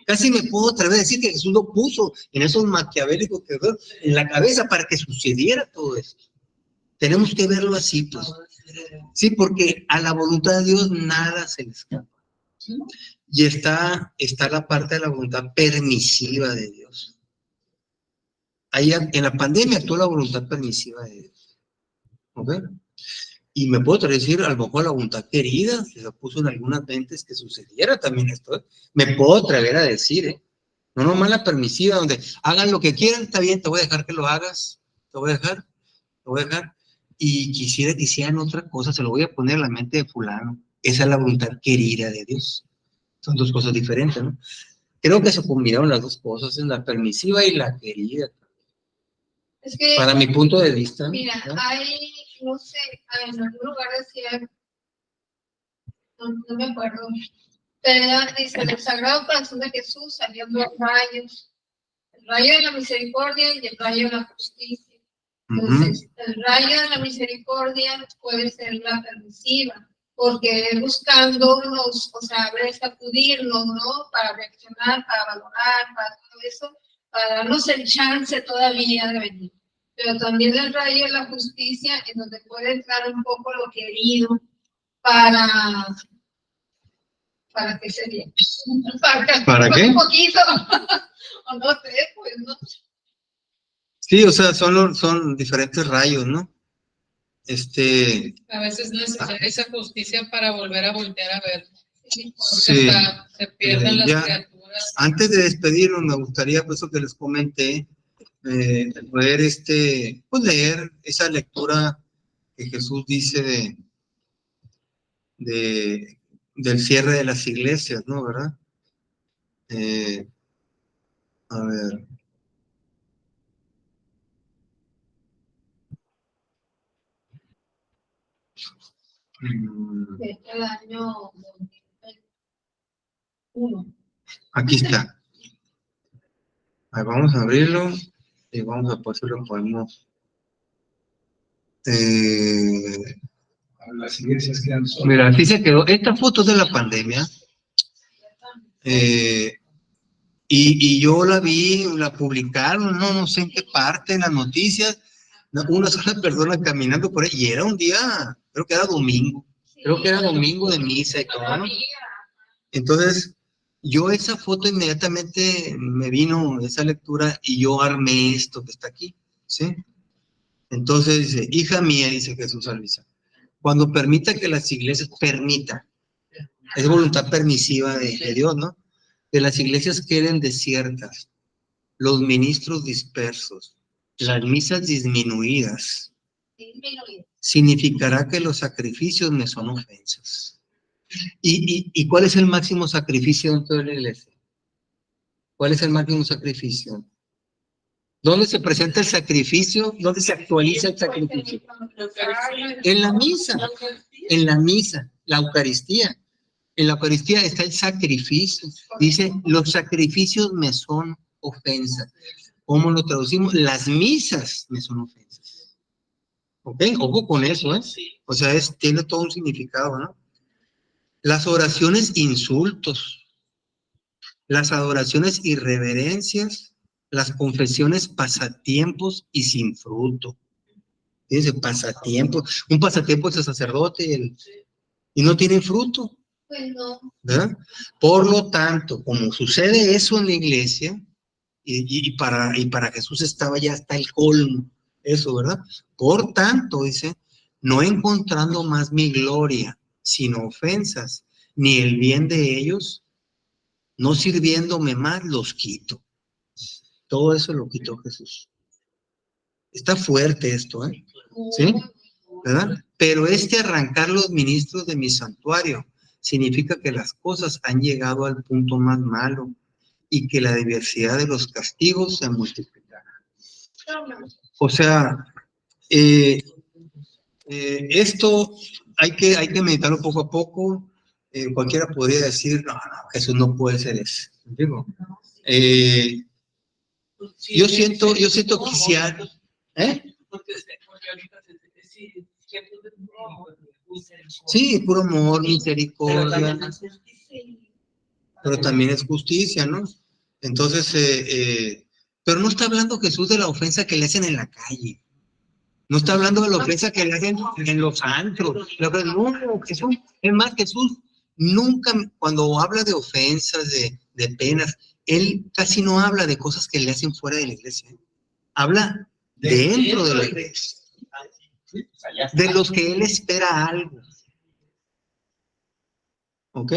Casi me puedo atrever a decir que Jesús lo puso en esos maquiavélicos que en la cabeza para que sucediera todo esto. Tenemos que verlo así, pues. Sí, porque a la voluntad de Dios nada se le escapa. Y está la parte de la voluntad permisiva de Dios. Ahí en la pandemia actuó la voluntad permisiva de Dios. ¿Ok? Y me puedo decir, a lo mejor la voluntad querida, que se puso en algunas mentes que sucediera también esto. ¿Eh? Me puedo atrever a decir, ¿eh? No nomás la permisiva, donde hagan lo que quieran, está bien, te voy a dejar que lo hagas, te voy a dejar. Y quisiera que hicieran otra cosa, se lo voy a poner en la mente de fulano. Esa es la voluntad querida de Dios. Son dos cosas diferentes, ¿no? Creo que se combinaron las dos cosas, en la permisiva y la querida. Es que, para mi punto de vista. mira, ¿no? hay, no sé, en algún lugar decía, no me acuerdo, pero dice, el Sagrado Corazón de Jesús salían dos rayos, el rayo de la misericordia y el rayo de la justicia. Entonces, el rayo de la misericordia puede ser la permisiva, porque buscándonos, o sea, sacudirnos, ¿no? Para reaccionar, para valorar, para todo eso, para darnos el chance todavía de venir. Pero también el rayo de la justicia, en donde puede entrar un poco lo querido, ¿para qué sería? ¿Para qué? Un poquito, o no sé, pues, ¿no? Sí, o sea, son diferentes rayos, ¿no? A veces es necesaria esa justicia para volver a voltear a ver. Porque Sí. se pierden las Ya, criaturas. antes de despedirnos, me gustaría, por eso que les comenté, leer esa lectura que Jesús dice del cierre de las iglesias, ¿no? ¿Verdad? A ver. El año 2001. Aquí está. Ahí vamos a abrirlo y vamos a ver si lo podemos. Las iglesias quedan solas. Mira, así se quedó. Esta foto es de la pandemia. Y yo la vi, la publicaron, no sé en qué parte, en las noticias, una sola persona caminando por ahí, y era un día, creo que era domingo de misa y todo, ¿no? Entonces, yo esa foto inmediatamente me vino esa lectura y yo armé esto que está aquí, ¿sí? Entonces dice, hija mía, dice Jesús al Luisa, cuando permita que las iglesias, es voluntad permisiva de Dios, ¿no? Que las iglesias queden desiertas, los ministros dispersos, las misas disminuidas, significará que los sacrificios me son ofensas. ¿Y cuál es el máximo sacrificio dentro de la iglesia? ¿Cuál es el máximo sacrificio? ¿Dónde se presenta el sacrificio? ¿Dónde se actualiza el sacrificio? En la misa, la Eucaristía. En la Eucaristía está el sacrificio. Dice, los sacrificios me son ofensas. ¿Cómo lo traducimos? Las misas me son ofensas. ¿Ok? Ojo con eso, ¿eh? O sea, tiene todo un significado, ¿no? Las oraciones insultos, las adoraciones irreverencias, las confesiones pasatiempos y sin fruto. Dice, pasatiempos. Un pasatiempo es el sacerdote y no tienen fruto. Pues no. ¿Verdad? Por lo tanto, como sucede eso en la iglesia, y para Jesús estaba ya hasta el colmo, eso, ¿verdad? Por tanto, dice, no encontrando más mi gloria, sino ofensas, ni el bien de ellos, no sirviéndome más, los quito. Todo eso lo quitó Jesús. Está fuerte esto, ¿eh? ¿Sí? ¿Verdad? Pero arrancar los ministros de mi santuario significa que las cosas han llegado al punto más malo y que la diversidad de los castigos se multiplicará. O sea, esto hay que meditarlo poco a poco. Cualquiera podría decir, no, Jesús no puede ser eso. Digo, yo siento que si sí, puro amor, misericordia, pero también es justicia, ¿no? Entonces, pero no está hablando Jesús de la ofensa que le hacen en la calle. No está hablando de la ofensa que le hacen en los antros. No, Jesús, es más, Jesús nunca, cuando habla de ofensas, de penas, él casi no habla de cosas que le hacen fuera de la iglesia. Habla dentro de la iglesia. De los que él espera algo. ¿Ok?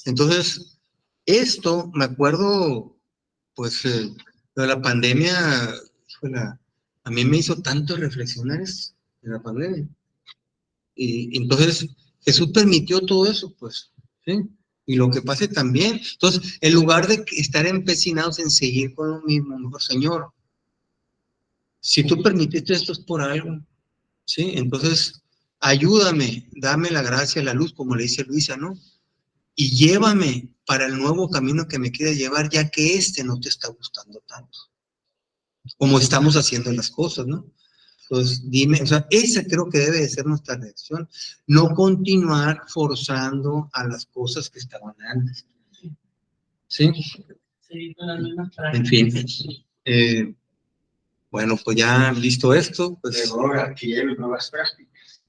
Entonces, esto, me acuerdo, pues, de la pandemia, a mí me hizo tanto reflexionar de la pandemia. Y entonces, Jesús permitió todo eso, pues, ¿sí? Y lo que pase también. Entonces, en lugar de estar empecinados en seguir con lo mismo, mejor, Señor, si tú permitiste esto es por algo, ¿sí? Entonces, ayúdame, dame la gracia, la luz, como le dice Luisa, ¿no? Y llévame para el nuevo camino que me quieres llevar, ya que este no te está gustando tanto, como estamos haciendo las cosas, ¿no? Entonces, dime, o sea, esa creo que debe de ser nuestra reacción, no continuar forzando a las cosas que estaban antes. ¿Sí? Sí, con las mismas En prácticas. fin, bueno, pues ya listo esto, pues... Pero ahora aquí hay nuevas prácticas.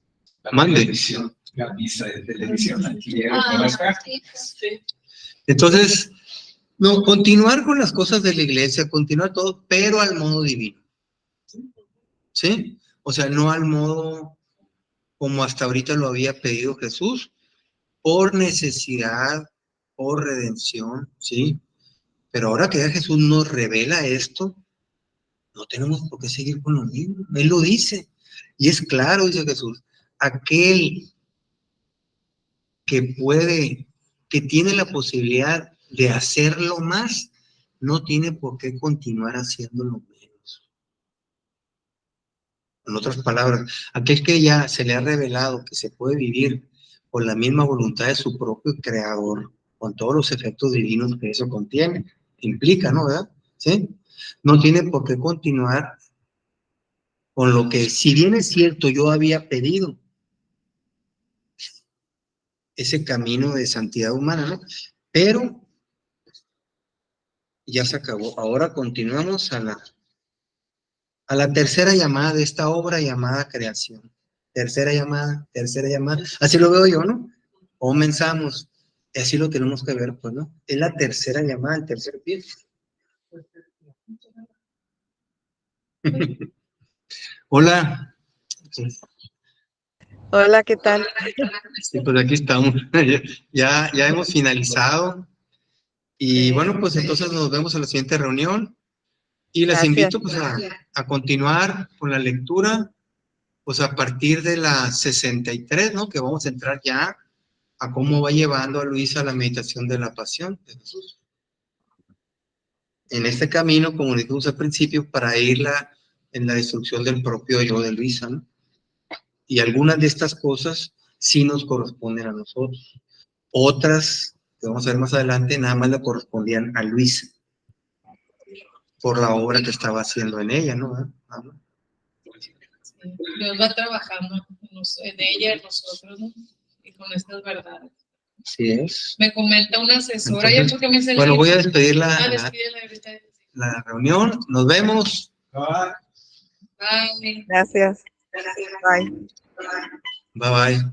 Mande. Televisión, la misa de televisión, aquí hay nuevas prácticas. Sí. Entonces, no, continuar con las cosas de la iglesia, continuar todo, pero al modo divino. ¿Sí? O sea, no al modo como hasta ahorita lo había pedido Jesús, por necesidad, por redención, ¿sí? Pero ahora que ya Jesús nos revela esto, no tenemos por qué seguir con lo mismo. Él lo dice. Y es claro, dice Jesús, aquel que puede, que tiene la posibilidad de hacerlo más, no tiene por qué continuar haciéndolo menos. En otras palabras, aquel que ya se le ha revelado que se puede vivir por la misma voluntad de su propio creador, con todos los efectos divinos que eso contiene, implica, ¿no? ¿Verdad? ¿Sí? No tiene por qué continuar con lo que, si bien es cierto, yo había pedido, ese camino de santidad humana, ¿no? Pero ya se acabó. Ahora continuamos a la tercera llamada de esta obra llamada creación. Tercera llamada. Así lo veo yo, ¿no? Comenzamos. Así lo tenemos que ver, pues, ¿no? Es la tercera llamada, el tercer pie. Hola. Hola, ¿qué tal? Sí, pues aquí estamos. Ya hemos finalizado. Y Sí. bueno, pues entonces nos vemos en la siguiente reunión. Y les Gracias. invito pues a continuar con la lectura, pues a partir de la 63, ¿no? Que vamos a entrar ya a cómo va llevando a Luisa la meditación de la pasión de Jesús. En este camino, como dijimos al principio, para irla en la destrucción del propio yo de Luisa, ¿no? Y algunas de estas cosas sí nos corresponden a nosotros. Otras, que vamos a ver más adelante, nada más le correspondían a Luisa, por la obra que estaba haciendo en ella, ¿no? Dios va trabajando en ella, en nosotros, ¿no? Y con estas verdades. Así es. Me comenta una asesora, Entonces, ya porque me dice bueno, voy a despedir despídela ahorita. la reunión. Nos vemos. Bye. Gracias. Bye. Bye bye.